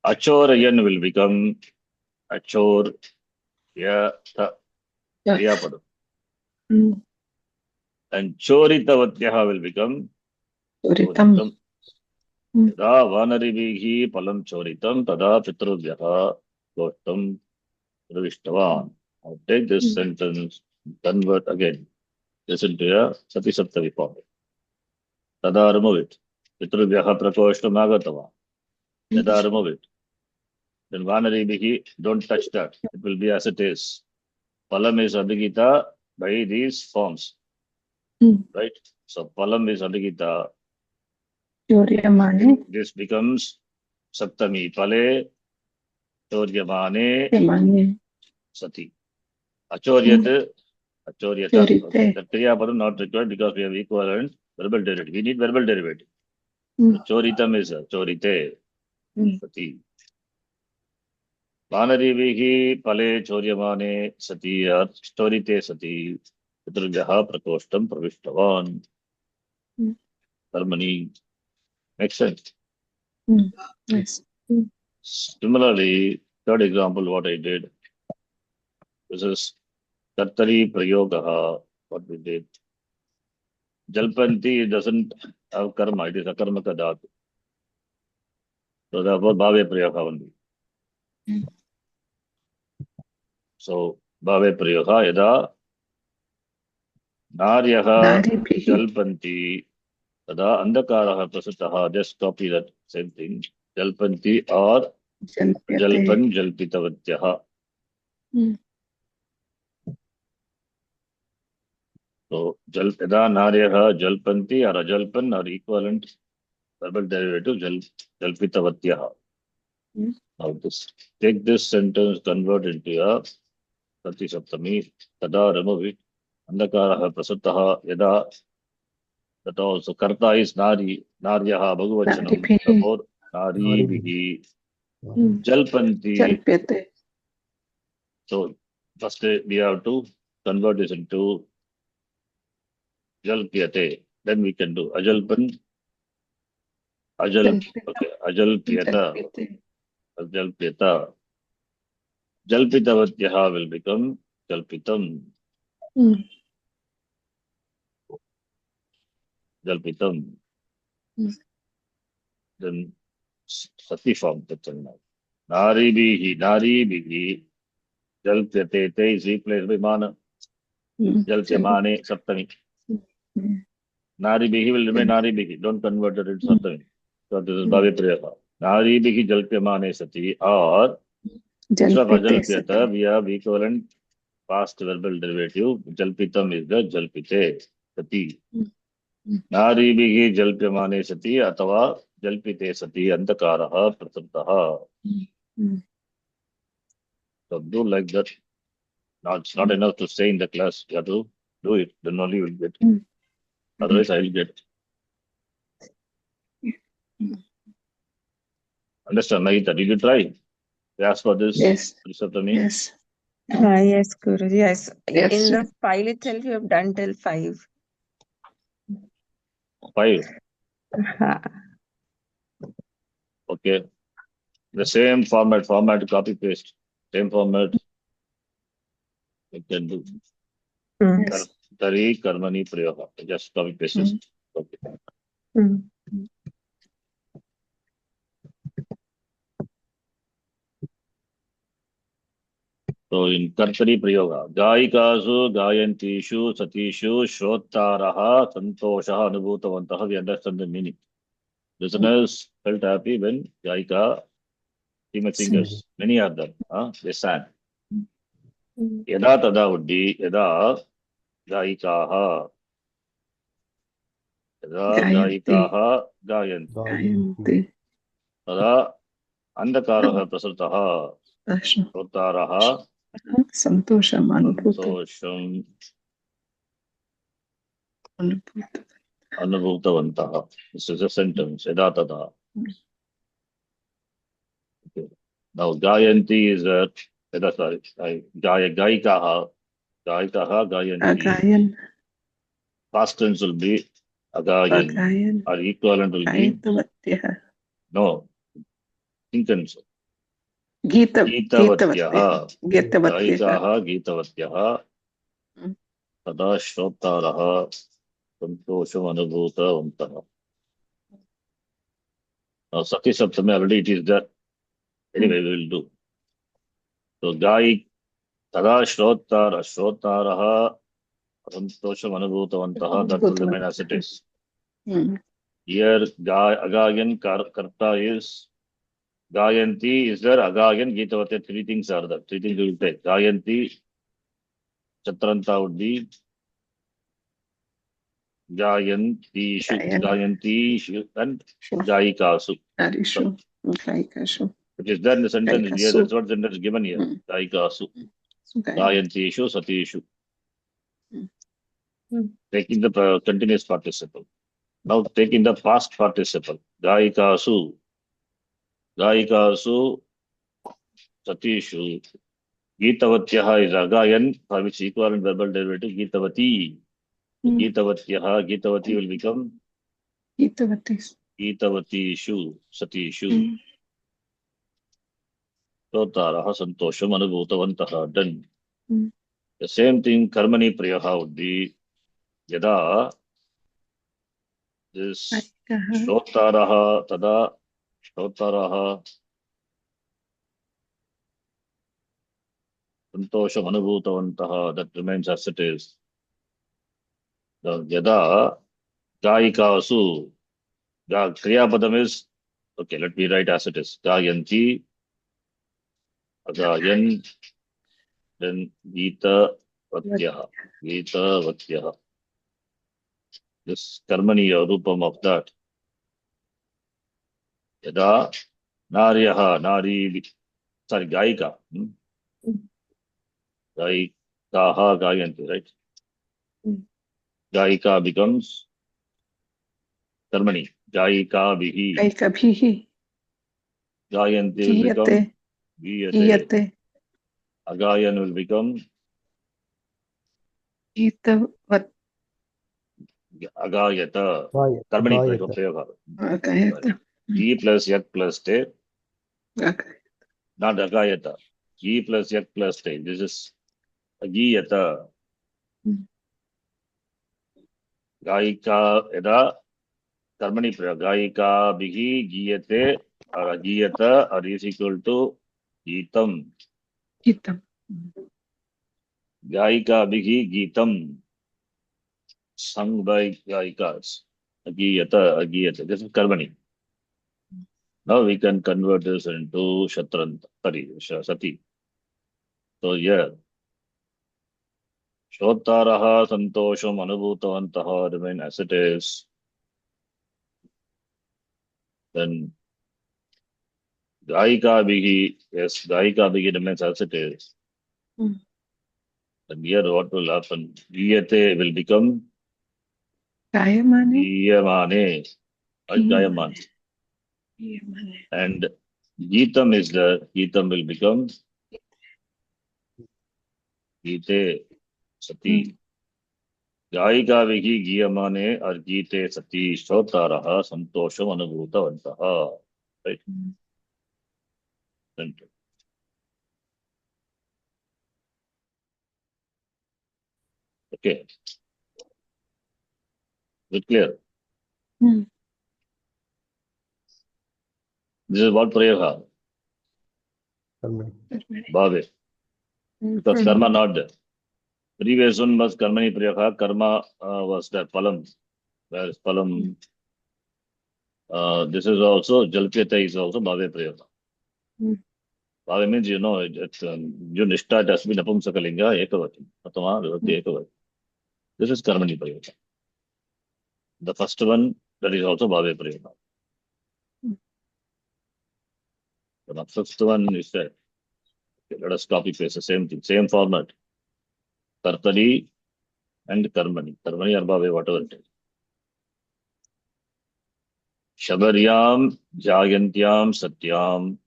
Achorayan will become Achor Yatha Kriyapadam. And Choritavadyaha will become Choritam. Yada Vanarivihi Palam Choritam Tada Pitruvyaha Gautam Ravishtavan. Now take this sentence, convert again. Listen to a Sati Saptavi form. Tada remove it. Pitruvyaha Prakoshtam Agatava. Yada remove it. Then Vanarivihi, don't touch that. It will be as it is. Palam is Abhigita by these forms. Right? So Palam is Adhigita. Choryamane. This becomes Saptami. Pale Choryamane Yamane. Sati. Achoryat. Achoryata. Okay. Chorite. The Kriya Padam not required because we have equivalent verbal derivative. We need verbal derivative. Mm. So Choritam is Chorite. Mm. Sati. Vanarivihi Pale Choryamane Sati or Chorite Sati. Pitrubhyaha Prakoshtam Pravishtavan. Mm. Karmani. Makes sense. Mm. Yes. Mm. Similarly, third example, what I did. This is Kartari Prayogaha, what we did. Jalpanti doesn't have karma, it is akarmaka dhatu. So therefore, Bhave Prayoga only. Mm. So, Bhave Prayoga, Yada Naryaha Naribihi. Jalpanti, Tada Andakaraha Prasutaha, just copy that same thing. Jalpanti or Jalpyate. Jalpan Jalpitavatyaha. Mm. So, Yada Naryaha Jalpanti or Ajalpan are equivalent verbal derivative Jalpitavatyaha. Mm. Now take this sentence, convert into a Sati Saptami, Tada remove it. Andakaraha Prasutaha Yada, that also Karta is Nari, Naryaha Bhagavachanam, Naribihi. therefore Nari Bihi, Mm. Jalpanti. Jalpyate. So first we have to convert this into Jalpyate. Then we can do Ajalpan, Ajal, Jalpita. okay, Ajalpyata, Jalpyate. Ajalpyata. Jalpitavatyaha will become Jalpitam, Mm. Jalpitam. Mm. Then Sati form Tachanna. Nari bihi, Jalpyate is replaced by Mana. Mm. Jalpyamane Saptami. Mm. Nari bihi will remain Jal- Nari bihi. Don't convert it into Mm. Saptami. So this is Mm. Bhave Prayoga. Nari bihi Jalpyamane Sati, or instead of Jalpite Ajalpyata, Sati. we have equivalent past verbal derivative. Jalpitam is the Jalpite Sati. Mm. Mm. Nari bihi Jalpyamane Sati, atava Jalpite Sati, Andakaraha Prasamtaha. Mm. Mm. So do like that. Now it's not Mm. enough to stay in the class. You have to do it. Then only you will get. Mm. Otherwise, I will get. Mm. Understand, Mahita? Did you try? You asked for this Yes. Prisaptami? Yes. Yes, Guruji. Yes. Yes. In the file itself, you have done till 5. 5. Ha. Okay. The same format, copy paste. Same format. You can do. Mm. Yes. Tari Karmani Prayoga. Just copy paste Mm. it. Okay. Mm. So in Kartari Prayoga, Gaikasu, Gayantishu, Satishu, Shrottaraha, Santoshaha, Anubhutavantaha. We understand the meaning. Listeners felt happy when Gaika, female singers, many are them, they sang. Mm. Yada tada would be Yada Gaikaha. Yada Gayanti. Gaikaha Gayanti. Gayanti. Tada Andakaraha Prasutaha. Darshan. Shrottaraha Santosham Anubhuta. Santosham Anubhuta. Anubhutavantaha. This is a sentence. Yada tada. Okay. Now Gayanti is sorry, Gaikaha. Gaikaha Gayanti. Agayan. Past tense will be Agayan. Agayan. Or equivalent will be Gayatavatyah. no. Intense. Gitavatyaha. Gitavatyaha. Gitavatyaha. Gaikaha Gitavatyaha. Mm. Tada Shrottaraha Santosham Anubhutavantaha. Now Sati Saptami already it is there. Anyway, we will do. So Gai Tada Shrottaraha Santosham Anubhutavantaha. That will remain as it is. Mm. Here Agayan Karta is Gayanti is there, Agayan, Gitavatya, 3 things are there. 3 things we will take. Gayanti, Chatranta would be Gayantishu, Gayan. Gayantishu, and Shu. Gaikasu. Narishu. Gaikashu. Which is there in the sentence here. Gaikasu. That's what sentence is given here. Gaikasu, Gayantishu, Satishu. Taking the continuous participle. Now taking the past participle. Gaikasu, Gaikasu, Satishu. Gitavatyah is Agayan, for which equivalent verbal derivative Gitavati. Gitavatyah, Gitavati will become Gitavatis. Gitavatishu, Satishu. Sotaraha, Santosham, Anubhutavantaha. Done. The same thing, Karmani Priyaha would be Yada. This Shotaraha, Tada, Shotaraha, Santosham, Anubhutavantaha. That remains as it is. The Yada, Gaikasu. Kriya Padam is, okay, let me write as it is. Gayanti, Agayan, then Gita Vatyaha. Gita Vatyaha. This Karmani Rupam of that. Yada Naryaha, Nari, sorry, Gaika. Gaikaha Gayanti, right? Gaika becomes Karmani. Gaika Bihi. Gaikabhihi. Gayanti will become Giyate. Giyate. Giyate. Agayan will become Gitavat. Agayata. Karmani Prayoga. Agayata. G plus Yat plus Te. Okay. Not Agayata. G plus Yat plus Te. This is Agiyata. Gaika Eda. Karmani Prayoga. Gaika Bihi Giyate or Agiyata or is equal to Gitam. Gitam. Gaika Bihi Gitam. Sung by Gaikas. Agiyata, Agiyata. This is Karmani. Now we can convert this into Shatranta. Sorry, Sati. So here, Shotaraha Santosham Anubhutavantaha remain as it is. Then Gaika Bihi, yes, Gaika Bihi remains as it is. And here what will happen? Giyate will become Gayamane. Giyamane. Gayaman. And Geetam is there. Geetam will become Gite Sati. Gaika Vihi Giyamane or Gite Sati Shotaraha Santosham Anubhutavantaha. Right? Okay. Is it clear? This is what Prayaha. Bhave. Because karma not there. Previous one was Karmani Prayaha. Karma was there. Palam. Where is Palam? This is also Jalpyata is also Bhave Prayaha. Bhave means you know it's you Nishta it has been Apumsakalinga Ekavati. Atama Vivati Ekavati. This is Karmani Prayaha. The first one that is also Bhave Prayaha. The fifth one is there. Okay, let us copy paste the same thing, same format. Kartari and Karmani. Karmani or Bhave, whatever it is. Shabaryam Jayantyam Satyam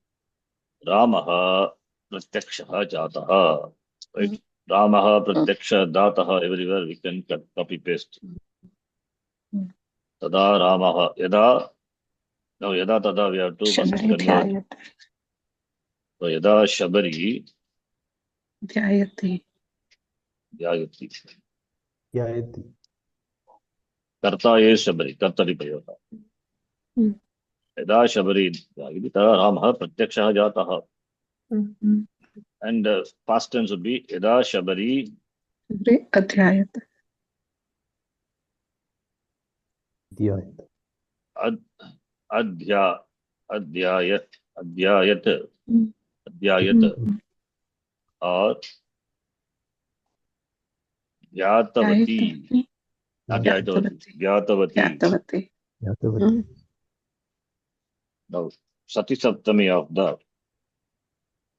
Ramaha Pratyakshaha Jataha. Right? Ramaha Pratyaksha Dataha. Everywhere we can copy paste. Tada Ramaha. Yada. Now Yada Tada we have to first convert. So Yada Shabari Dhyayati. Jayati. Yayati. Karta is Shabari. Kartari Prayoga. Yada Shabari Jayati. Tada Ramaha Pratyakshaha Jataha. And past tense would be Yada Shabari Adhyayata. Dhyayat. Adhyayat. Adhyayat. Adhyayat. Or Yatavati. Not Jayatavati. Jyatavati. Jyatavati. Jyatavati. Now, Sati Saptami of the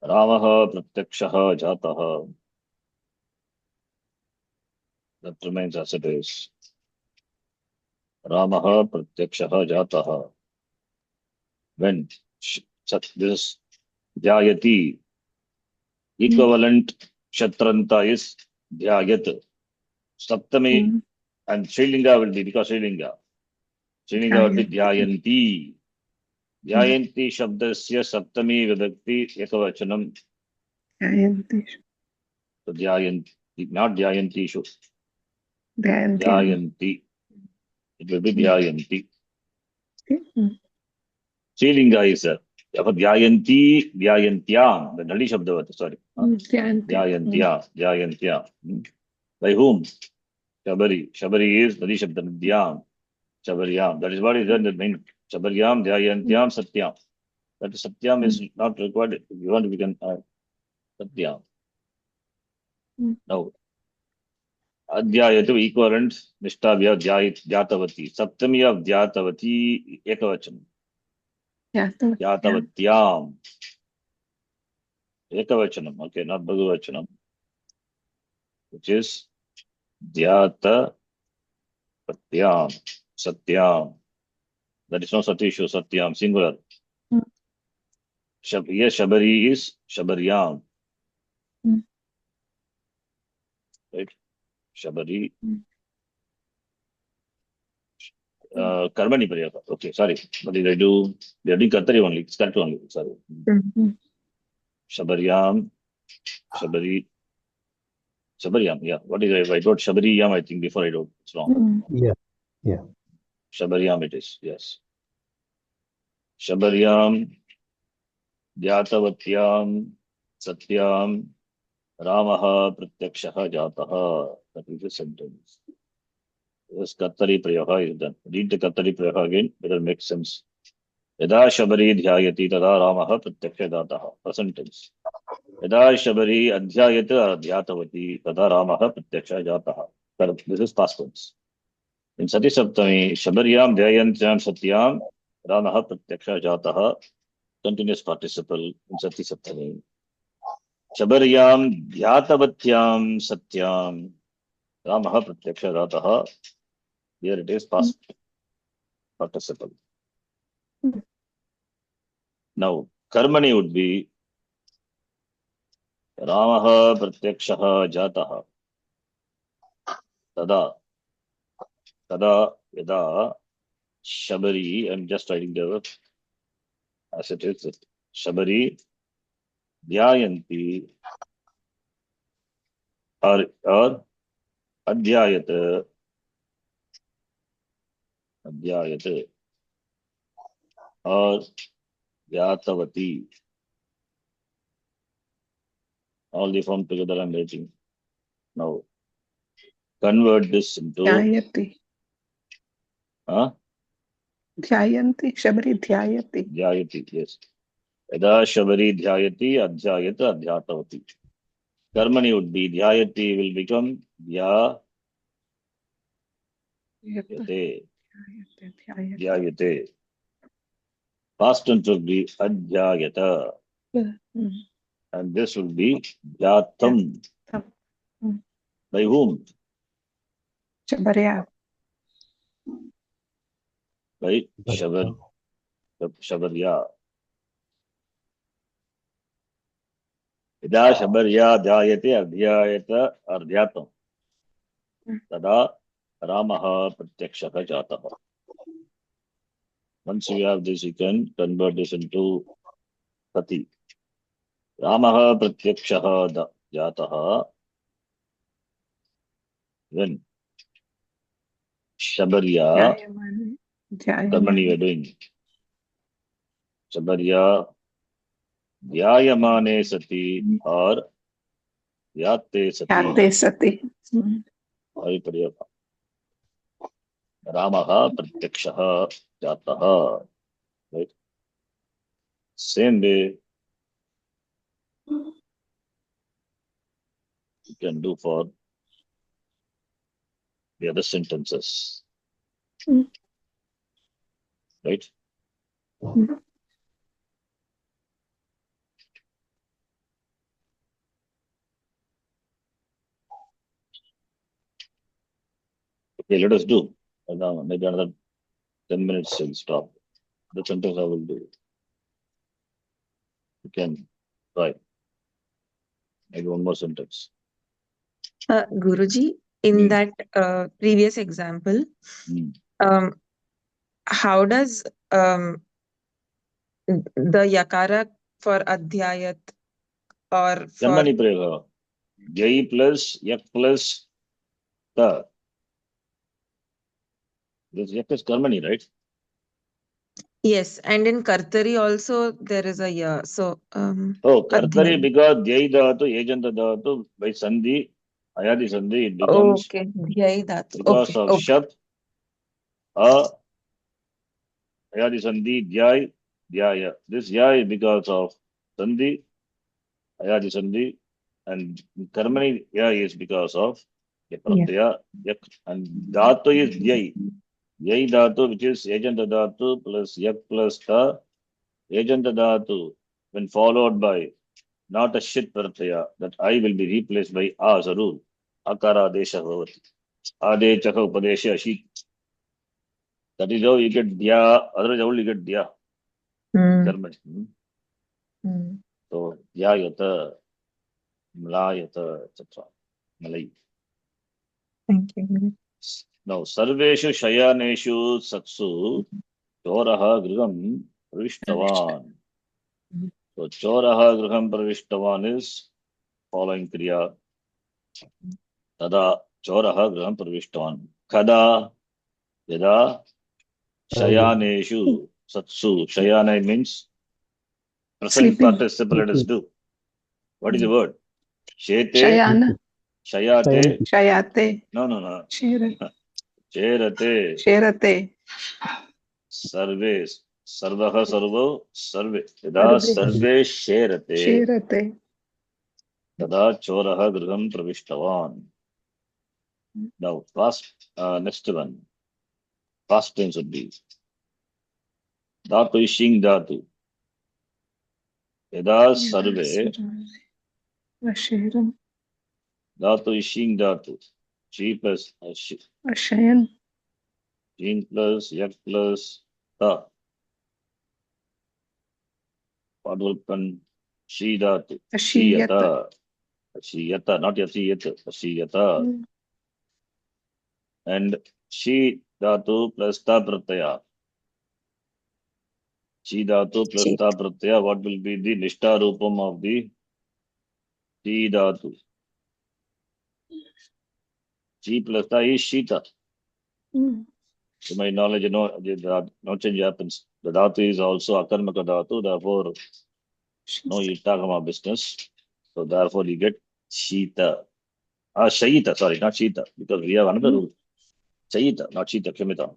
Ramaha Pratyakshaha Jataha. That remains as it is. Ramaha Pratyakshaha Jataha. When this is Jayati, equivalent Shatranta is Jayat. Saptami and Srilinga will be because Srilinga. Srilinga will be Jayanti. Jayanti Shabdasya Saptami Vibhakti Ekavachanam. Jayanti. So Jayanti, not Jayanti Shu. Jayanti. Jayanti. It will be Jayanti. Srilinga is Jayanti, Jayantyam. The Nali Shabdavat, sorry. Jayantiya, Jayantiya. By whom? Shabari. Shabari is Nadi Shabdavyam. Shabaryam. That is what is done in the main. Shabaryam, Jayantyam, Satyam. That Satyam is not required. If you want, we can add Satyam. Now, Adhyayatu equivalent Nishtavya Jyatavati. Saptami of Jyatavati Ekavachanam. Jyatavatyam. Ekavachanam. Okay, not Bhagavachanam. Which is Jyatapatyam. Satyam. That is not Satishu, Satyam, singular. Yes, Shabari is Shabaryam. Right? Shabari. Karmani Priyaka. Okay, sorry. What did I do? We are doing Kartari only. It's Kartari only. Sorry. Shabaryam. Shabari. Shabaryam. Yeah. What did I wrote Shabariyam, I think, before I wrote. It's wrong. Yeah. Yeah. Shabaryam it is. Yes. Shabaryam. Jyatavatyam. Satyam. Ramaha Pratyakshaha Jataha. That is the sentence. Yes, Kartari Prayaha is done. Read the Kartari Prayaha again. Better make sense. Yada Shabari Dhyayati Tada Ramaha Pratyaksha Jataha. Present tense. Yada Shabari Adhyayata Adhyatavati Tada Ramaha Pratyaksha Jataha. This is past tense. In Sati Saptami, Shabaryam Dhyayantyam Satyam Ramaha Pratyaksha Jataha. Continuous participle in Sati Saptami. Shabaryam Dhyatavatyam Satyam Ramaha Pratyaksha Jataha. Here it is past participle. Now, Karmani would be Ramaha Pratyakshaha Jataha. Tada. Tada Yada Shabari. I'm just writing there as it is. Shabari Dhyayanti or Adhyayat or Yatavati. All the form together I'm writing. Now, convert this into. Dhyayati. Huh? Dhyayanti. Shabari Dhyayati. Dhyayati, yes. Yada Shabari Dhyayati Adhyayata Adhyatavati. Karmani would be Dhyayati will become Dhyayate. Dhyayate. Past tense would be Adhyayata. And this will be Dhyatam. By whom? Shabarya. By Shabarya. Yada Shabarya Dhyayate Adhyayata Adhyatam. Tada Ramaha Pratyakshaha Jataha. Once you have this, you can convert this into Sati. Ramaha Pratyakshaha Jataha. When Shabarya, Karmani we are doing. Shabarya Dhyayamane Sati or Yate Sati. Yate Sati. Hari Pariyapa. Ramaha Pratyakshaha Jataha. Right? Same way you can do for the other sentences. Mm. Right? Mm. Okay, let us do. Now, maybe another 10 minutes we'll stop. The sentence I will do. You can try. Maybe one more sentence. Guruji, in Hmm. that previous example, Hmm. how does the yakara for adhyayat or for Karmani prayoga. Jai plus yak plus ta. This yak is karmani, right? yes, and in kartari also there is a ya. So Oh, kartari adhyayat. because jai dhatu, ejanta dhatu, by sandhi, ayadi sandhi, it becomes Okay, dhyay dhatu. because Okay, of okay. shab, a, ayadi sandhi, jai, jaya. This ya is because of sandhi, ayadi sandhi, and karmani ya is because of Yeah. pratyaya, yak, and dhatu is jai. Jai dhatu, which is ejanta dhatu plus yak plus ta, ejanta dhatu, when followed by not a shit pratyaya, that I will be replaced by a as a rule. Akara desha bhavati. Ade chaka upadesha ashit. That is how you get dya, otherwise how will you get dya? Karma. So dhyayata, mlayata, etc. Malay. Thank you. Now, sarveshu shayaneshu satsu choraha griham pravishtavan. So choraha griham pravishtavan is following kriya. Tada choraha griham pravishtavan. Kada yada shayaneshu satsu. Shayane means present Sleeping. participle. Let us do. What is the word? Shete, Shayana. shayate. Shayate. No. Shira. Cherate, Sherate. सर्वे सर्वः servo सर्वे यदा Sarve. सर्वे शेरते Sherate. तदा चोरः गृहं प्रविष्टवान्. Now, next one. Past tense would be धातु is shing धातु. यदा सर्वे Asheram. धातु is shing धातु. She plus Ashayan. shing plus yak plus ta. What will come? She dhatu. Ashiyata. Shiyata, not yasiyata. Shiyata. And she dhatu plus ta pratyaya. She dhatu plus ta pratyaya. What will be the nishta rupam of the she dhatu? She plus ta is shita. To my knowledge, no change happens. The dhatu is also akarmaka dhatu. Therefore, no itagama business. So therefore, you get shita. Shayita, sorry, not shita, because we have another rule. Shayita, not shita, kshimita.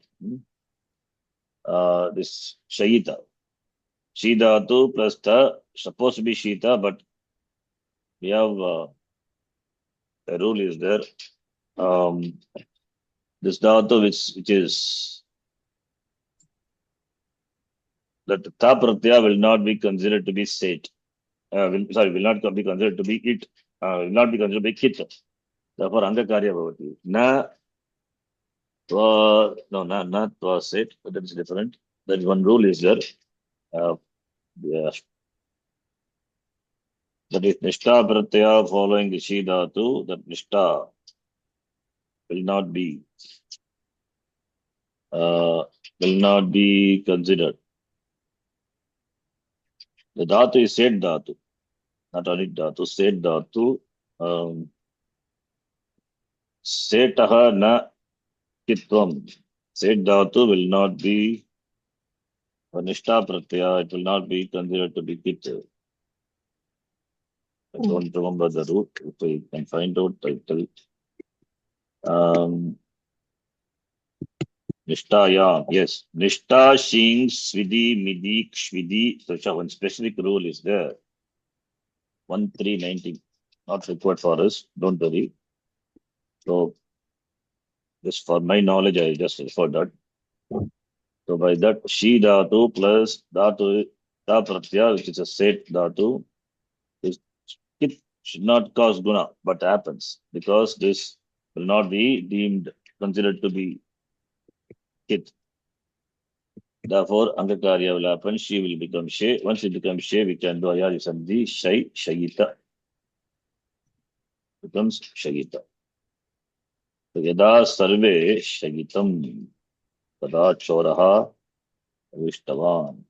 This shayita. She dhatu plus ta, supposed to be shita, but we have the rule is there. This dhatu which is that the ta pratyaya will not be considered to be set. Will not be considered to be it. Will not be considered to be kit. Therefore, angakarya bhavati. Na tva set, but that is different. That is one rule is there. Yeah. That is nishta pratyaya following the shi dhatu, that nishta will not be considered. The dhatu is said dhatu, not only dhatu, said dhatu. Setaha na kitvam. Said dhatu will not be a nishta pratyaya, it will not be considered to be kit. I don't remember the root. If I can find out, I'll tell. Nishtayam, yes. Nishta, Shing, Swidi, Midi, Kshvidi. So one specific rule is there. 1390. Not required for us. Don't worry. So Just for my knowledge, I just referred that. So by that, she dhatu plus dhatu, da pratyaya, which is a set dhatu, is it should not cause guna, but happens because this will not be deemed considered to be kit. Therefore, Angakarya will happen, she will become she. Once she becomes she, we can do ayari sandhi, shay, shayita. Becomes shayita. So yada sarve shayitam, tada choraha avishtavan.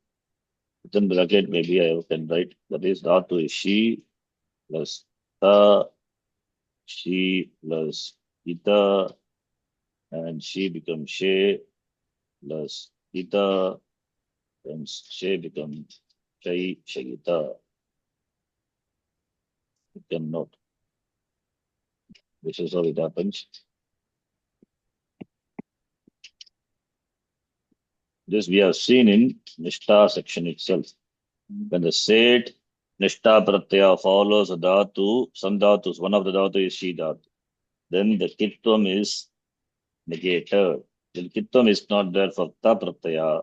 Within bracket, maybe I can write that is dhatu is she plus ta, she plus ita, and she becomes she plus ita, and she becomes shay, shayita. You can note. This is how it happens. This we have seen in Nishta section itself. When the set Nishta Pratyaya follows a dhatu, some dhatus, one of the dhatu is she dhatu. Then the kitvam is negated. When kitvam is not there for ta pratyaya,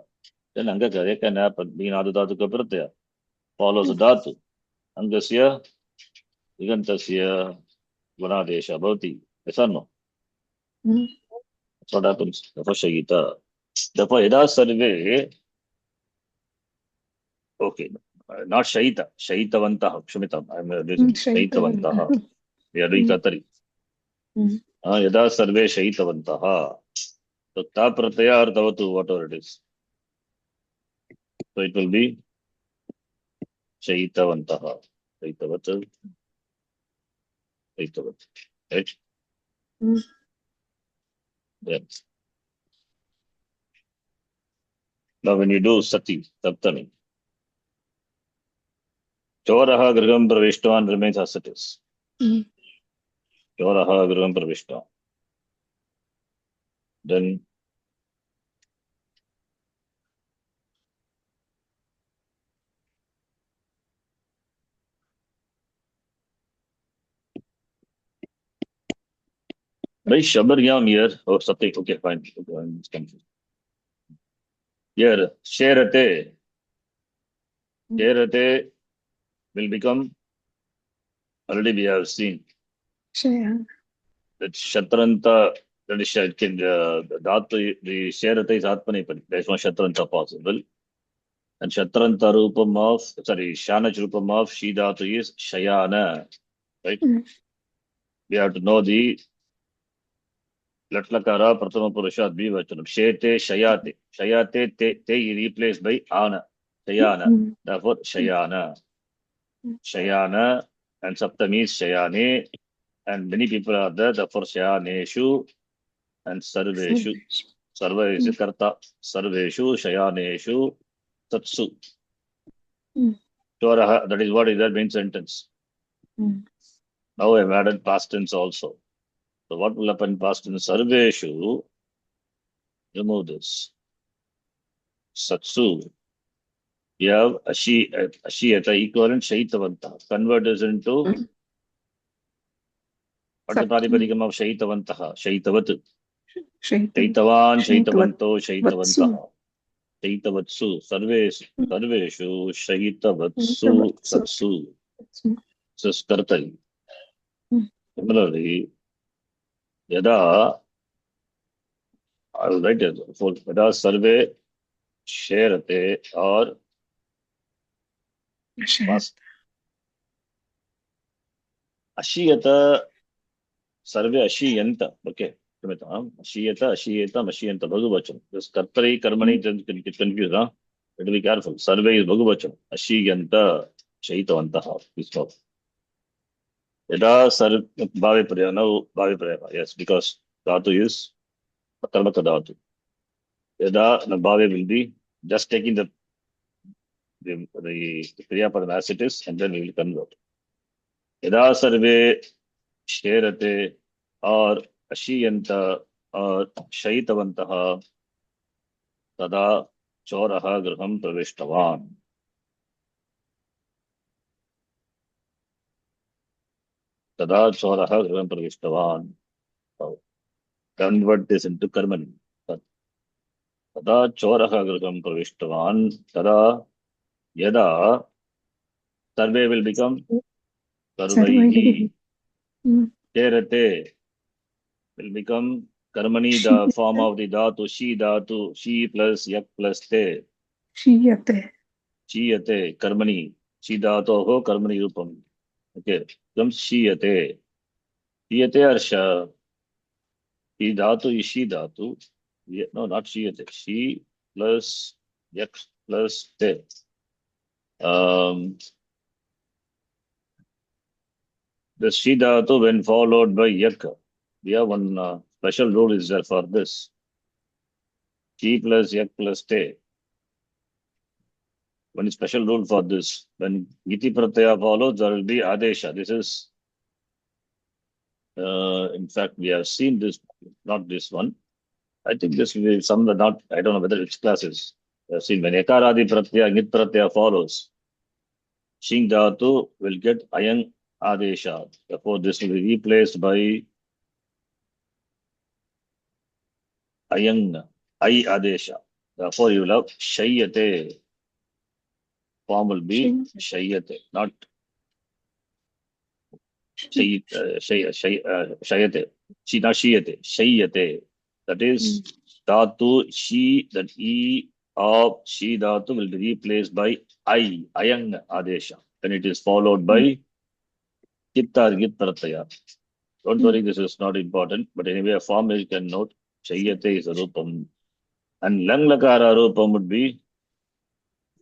then Angakarya can happen. Being Adu dhatu ka pratyaya follows a dhatu. Angasya, Igantasya, Vanadesha bhavati. Yes or no? That's what happens. Therefore, Shagita. Therefore, Yada Sarve, okay, not Shaita, Shaitavantaha, Shumitam. I'm using Shaitavantaha. We are doing Katari. Yada Sarve Shaitavantaha. So, Ta Pratyaya or Tavatu, whatever it is. So, it will be Shaitavantaha. Shaitavatu. Shaitavatu. Right? Yeah. Now, when you do Sati, Saptami, Choraha Griham Pravishtavan remains as it is. Choraha Griham Pravishtavan. Then by Shabaryam here, oh, something, okay, fine. Okay, I'm confused. Here, Sherate will become, already we have seen Shaya. that Shatranta, that is Dhatu, the Sherate is Atmanipadi. There is no Shatranta possible. And Shatranta Rupam of, sorry, Shanach Rupam of Shi Dhatu is Shayana. Right? We have to know the Latlakara Prathama Purusha Dvivachanam. Shete Shayate. Shayate te is replaced by Ana. Shayana. Therefore, Shayana. Shayana and Saptami is Shayane. And many people are there. Therefore, Shayaneshu and Sarveshu. Sarva is a Karta. Sarveshu, Shayaneshu, Satsu. Choraha, that is what is that main sentence. Now I have added past tense also. So what will happen in past tense? Sarveshu, remove this. Satsu. We have Ashiyata equivalent Shaitavanta. Convert this into what is the Pradipadikam of Shaitavantaha? Shaitavat. Shaitavan, Shaitavanto, Shaitavantaha. Shaitavatsu. Sarveshu, Shaitavatsu, Satsu. This is Kartari. Similarly, Yada, I will write it for Yada Sarve Sherate or Ashiyata Sarve Ashiyanta. Okay. Ashiyata, Ashiyata, Ashiyanta, Bhagavachan. This Kartari Karmani can get confused. Huh? You have to be careful. Sarve is Bhagavachan. Ashiyanta, Shaitavantaha. Please stop. Yada Sarve Bhave Priya. Now Bhave Priya. Yes, because Dhatu is Karmaka Dhatu. Yada Bhave will be just taking the Kriya Padam as it is, and then we will convert. Yada Sarve Sherate or Ashiyanta or Shaitavantaha Tada Choraha Graham Pravishtavan. Tada Choraha Graham Pravishtavan. convert this into karmani. Tada choraha griham pravishtavan. Tada yada sarve will become Sarvaihi. karmaihi. Terate will become karmani, the form of the dhatu, she plus yak plus te. Shiyate. Chiyate, karmani. She dhatoho karmani rupam. Okay, comes shiyate. Shiyate arsha. She dhatu is she dhatu. No, not shiyate. She plus yak plus te. The she dhatu when followed by yak. We have one special rule is there for this. She plus yak plus te. One special rule for this. When iti pratyaya follows, there will be adesha. This is, in fact, we have seen this, not this one. I think this will be some, not, I don't know whether it's classes. We have seen when ekaradi pratyaya, ngit pratyaya follows, shing dhatu will get ayang adesha. Therefore, this will be replaced by ayang, ay adesha. Therefore, you will have shayyate. Form will be shayyate, not shayate. She not shiyate. Shayyate. That is dhatu, she, that e of she dhatu will be replaced by I, ayang adesha. Then it is followed by kitta git pratyaya. Don't worry, this is not important, but anyway, a form you can note. Shayyate is a rupam. And lang lakara rupam would be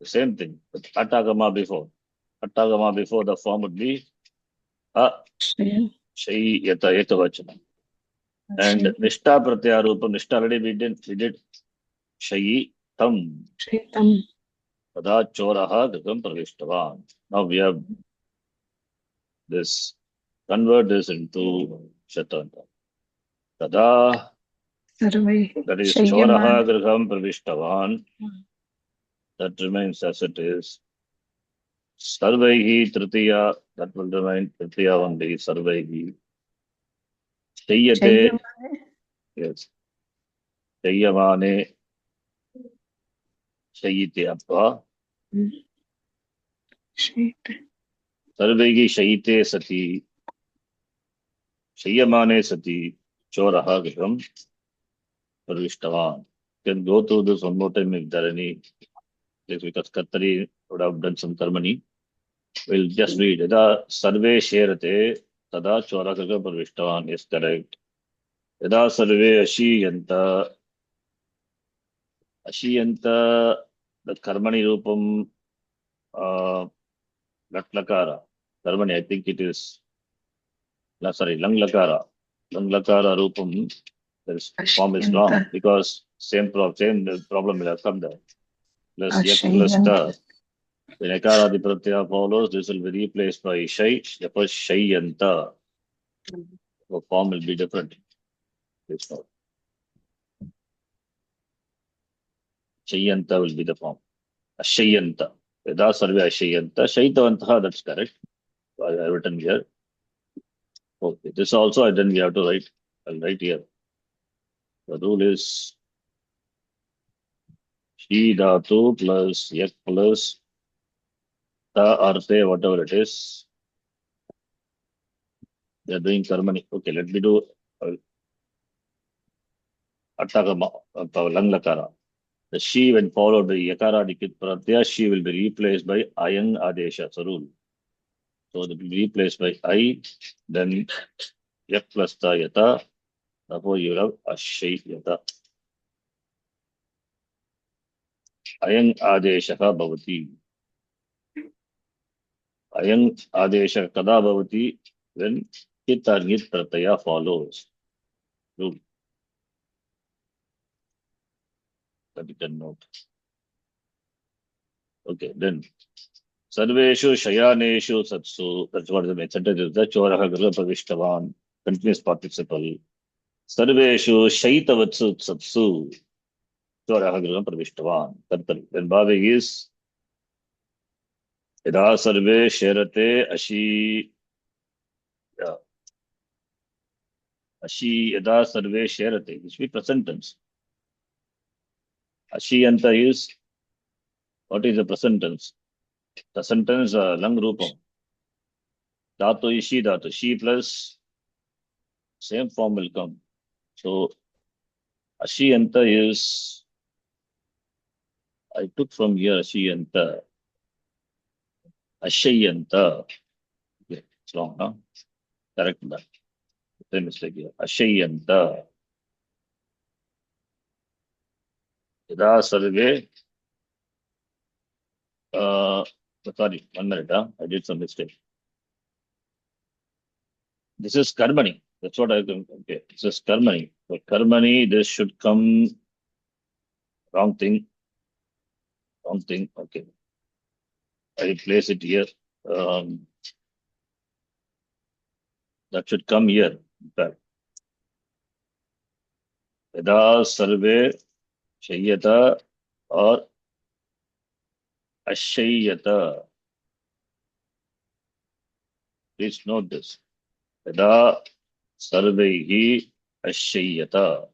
the same thing, but atagama before. Atagama before the form would be a Shayan. shayyata ekavachana. And nishta pratyaya rupam, nishta already we did shayi tam. Shaitam. Tada choraha griham pravishtavan. Now we have this, convert this into shatanta. Tada, Sarvaihi. that is Shayyaman. choraha griham pravishtavan. That remains as it is. Sarvaihi tritiya, that will remain tritiya only, sarvaihi. Shayyate, Shayyamane. yes. Shayyamane, shayyite appa. Shayate. Sarvaihi shayyite sati. Shayyamane sati. Choraha griham pravishtavan. Can go through this one more time if there are any, because Kattari would have done some karmani. We'll just read. Yada sarve sherate, tada choraha griham pravishtavan is correct. Yada sarve ashiyanta, ashiyanta, the karmani rupam, latlakara. Karmani, I think it is, sorry, lang lakara. Lang lakara rupam, this form is wrong Ashiyanta. because same problem will have come there. Plus yak plus Ashayanta. ta. When ekaradi pratyaya follows, this will be replaced by shay, therefore shayyanta. The form will be different. It's not. Shayyanta will be the form. Ashayyanta. Veda sarve ashayyanta. Shaitavantaha, that's correct. I have written here. Okay. This also then we have to write. I'll write here. The rule is she dhatu plus yak plus ta arte, whatever it is. They are doing karmani. Okay, let me do attagama, lang lakara. The she, when followed by yakara dikit pratyaya, she will be replaced by ayang adesha. It's a rule. So it will be replaced by I, then yak plus ta yata. Therefore you have ashay yata. Ayang adesha bhavati. Ayang adesha kada bhavati when kit or git pratyaya follows. Rule. That you can note. Okay, then Sarveshu Shayaneshu Satsu, that's what the sentence is. The Choraha Grila Pravishtavan, continuous participle. Sarveshu Shaitavatsu Satsu, Choraha Grila Pravishtavan. Then Bhavi is Yada Sarve Sherate Ashi. Yeah. Ashi yada sarve sherate. This will be present tense. Ashiyanta is, what is the present tense? Present tense, lang rupam. Dhatu is she dhatu. She plus same form will come. So Ashiyanta is, I took from here Ashiyanta. Ashayanta. Okay, it's wrong, no? Correct that. Same mistake here. Ashayanta. Yada sarve. Sorry, 1 minute. I did some mistake. This is karmani. That's what I think. Okay, this is karmani. So karmani, this should come. Wrong thing. Wrong thing. Okay. I place it here. That should come here. In fact. Yada sarve shayyata or ashayyata. Please note this. Yada sarvehi ashayyata.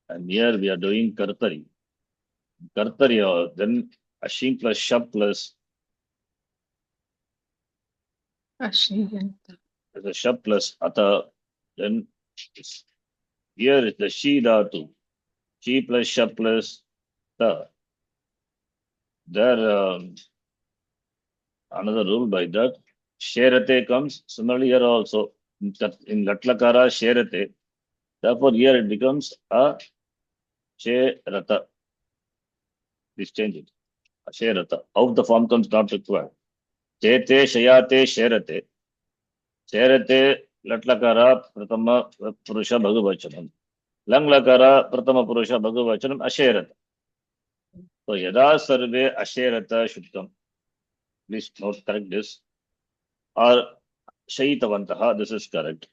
And here we are doing kartari. Kartari, then ashim plus shab plus Ashiyanta. there's a shab plus ata. Then here is the she dhatu. She plus shab plus ta. There another rule by that. Sherate comes similarly here also. In Latlakara sherate. Therefore here it becomes a sherata. Please change it. A sherata. Out the form comes not required. Chete shayate sherate. Sherate Latlakara pratama purusha bhagavachanam. Langlakara pratama purusha bhagavachanam asherata. So yada sarve asherata should come. Please note, correct this. Or shayitavantaha, this is correct.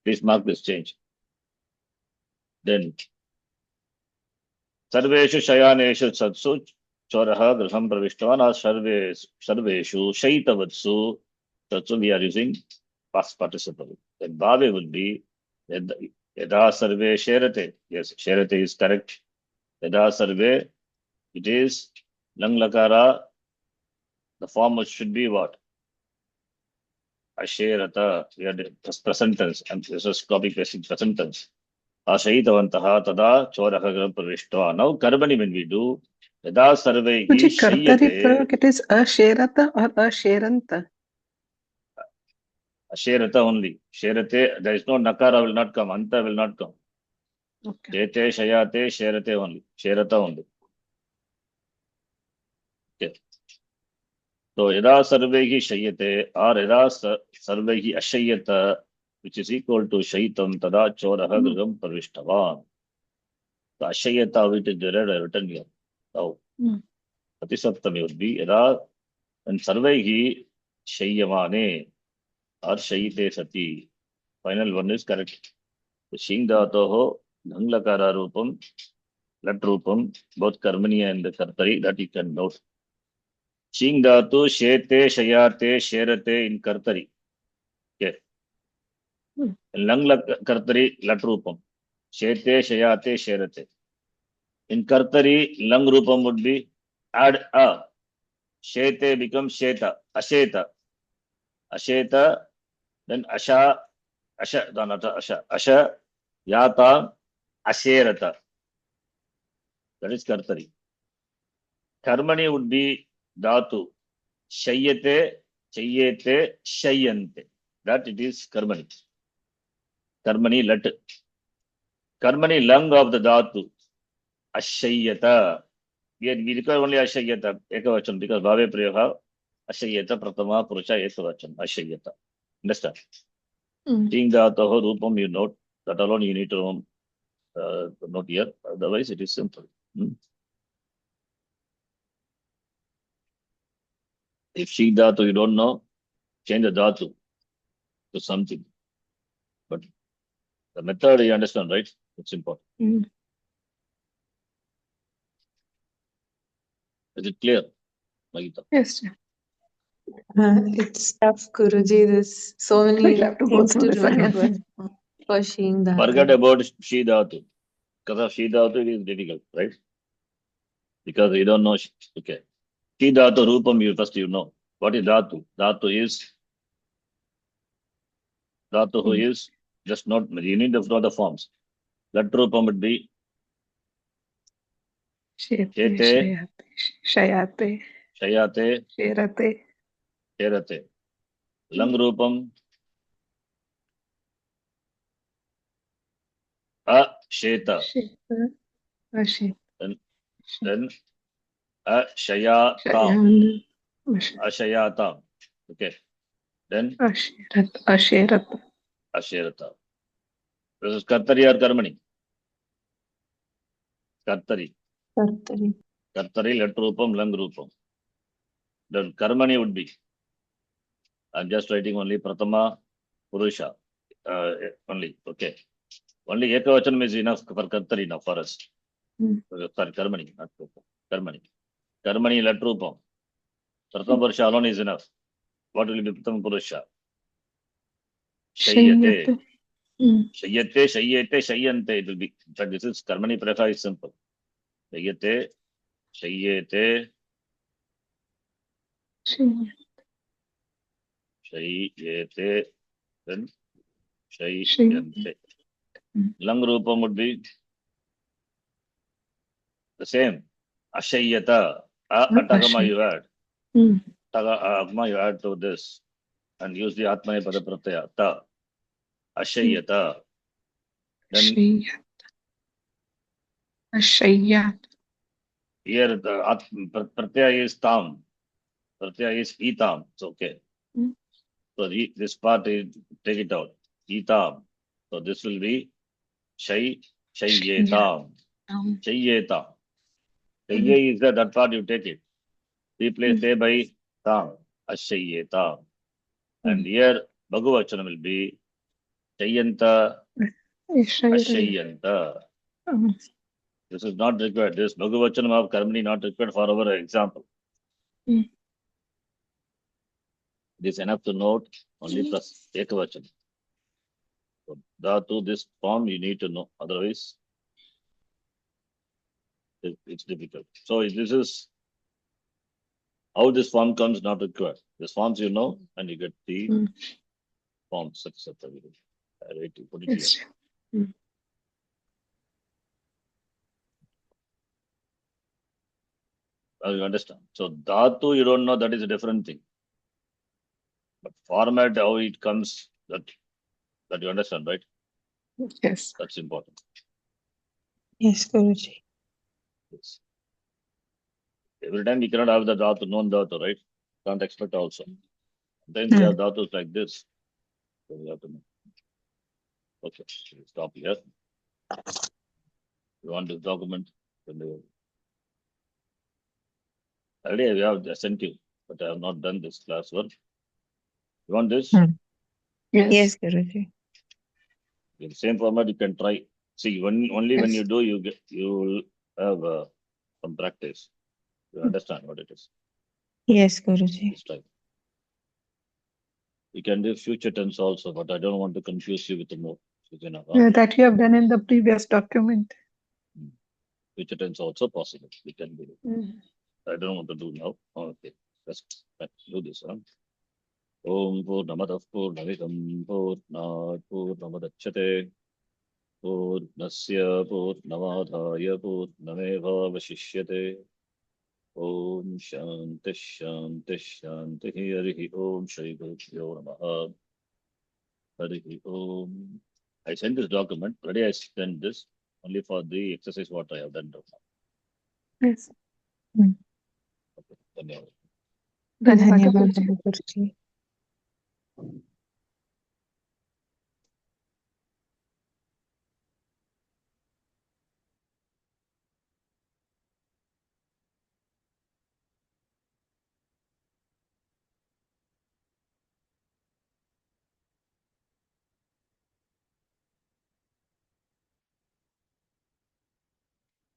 Please mark this change. Then sarveshu shayaneshu satsu choraha graham pravishtavan or sarveshu shayitavatsu satsu, we are using past participle. Then bhave would be yada sarve sherate. Yes, sherate is correct. Yada sarve, it is langlakara. The form should be what? Asherata. We are present tense, and this is copy pasting present tense. Ashayitavantaha tada choraha graham pravishtavan. Now karmani when we do yada sarvehi Would you kartari shayyate. prayog? It is asherata or asheranta? Asherata only. Sherate, there is no nakara will not come. Anta will not come. Okay. Chete, shayate, sherate only. Sherata only. Okay. So yada sarvehi shayyate or yada sarvehi ashayyata, which is equal to shayitam tada choraha graham pravishtavan. So ashayyata, which is written here. So Pratisaptami would be yada and sarvehi shayyamane or shayite sati. Final one is correct. The shing dhatoho dhanglakara rupam, lat rupam, both karmani and kartari, that you can note. Shing dhatu shete, shayate, sherate in kartari. Okay. In lang kartari, lat rupam. Shete, shayate, sherate. In kartari, lang rupam would be add a. Shete becomes sheta, asheta. Asheta, then asha, asha, yata, asherata. That is kartari. Karmani would be dhatu. Shayyate, chayyate, shayyante. That it is karmani. Karmani lat. Karmani lang of the dhatu. Ashayyata. We require only ashayyata, ekavacham, because bhave prayoga, ashayyata, pratama, purusha, ekavacham, ashayyata. Understand? Seeing dhataho rupam, you note. That alone you need to note here. Otherwise it is simple. If she dhatu you don't know, change the dhatu to something. But the method you understand, right? It's important. Is it clear, Magita? Yes, sir. It's tough, Guruji. There's so many We'll have to go things through to this again. remember for seeing that. Forget about Shi Dhatu. Because of Shi Dhatu, it is difficult, right? Because you don't know. Okay. Shi Dhatu Rupam, you know. What is Dhatu? Dhatu who is just not, you need to know the forms. That Rupam would be Shete, Shete, shayate, Shayate, sherate, Sherate. Lang Rupam, Sheta. sheta, ashita, Then Shayatam. shayan, Ashayatam. Okay. Then asherata, Asherata. This is Kartari or Karmani? Kartari. Kartari. Kartari, let Rupam, Lang Rupam. Then Karmani would be. I'm just writing only Pratama Purusha. Only. Okay. Only Ekavachanam is enough for Kartari now for us. Sorry, Karmani, not Rupam. Karmani. Karmani, let Rupam. Pratama Purusha alone is enough. What will be Pratama Purusha? Shayate. Shayate, Shayate, Shayante. It will be. In fact, this is Karmani Prefa is simple. Shayate, Shayate, Shayate, then Shayante. Lang Rupam would be the same. Ashayata. Atagama you add. Agama you add to this. And use the Atmane Pada Pratyaya. Ta. Ashayata. Then ashayat, here the Pratyaya is Tam. Pratyaya is Itam. It's okay. So this part is take it out. Itam. So this will be Shayyetam. Shayyetam. Shayye is that part you take it. Replace A by Tam. Ashayyetam. And here Bhagavachanam will be Shayanta. Ashayanta. This is not required. This Bhagavachanam of Karmani not required for our example. It is enough to note only plus Ekavachanam. So Dhatu, this form you need to know. Otherwise, it's difficult. So this is how this form comes not required. This forms you know, and you get the forms, etc. Right, you put it here. You understand? So Dhatu, you don't know, that is a different thing. But format, how it comes, that you understand, right? Yes. That's important. Yes, Guruji. Yes. Every time we cannot have the Dhatu, known Dhatu, right? Can't expect also. Then we have Dhatus like this. So we have to know. Okay, we'll stop here. You want this document? Already I have sent you, but I have not done this class work. You want this? Yes, Guruji. In the same format, you can try. See, only when you do, you will have some practice. You understand what it is. Yes, Guruji. This time. You can do future tense also, but I don't want to confuse you with the more. That you have done in the previous document. Future tense also possible. We can do it. I don't want to do now. Okay, let's do this. Om Purnamadav Purnamidam Purnat Purnamadachyate Purnasya Purnamadhaya Purnameva Vashishyate Om Shanti Shanti Shanti Harihi Om Shri Gurubhyo Namaha Harihi Om. I sent this document. Already I sent this only for the exercise what I have done now. Yes. Okay, धन्यवाद. Dhanyavad, Guruji.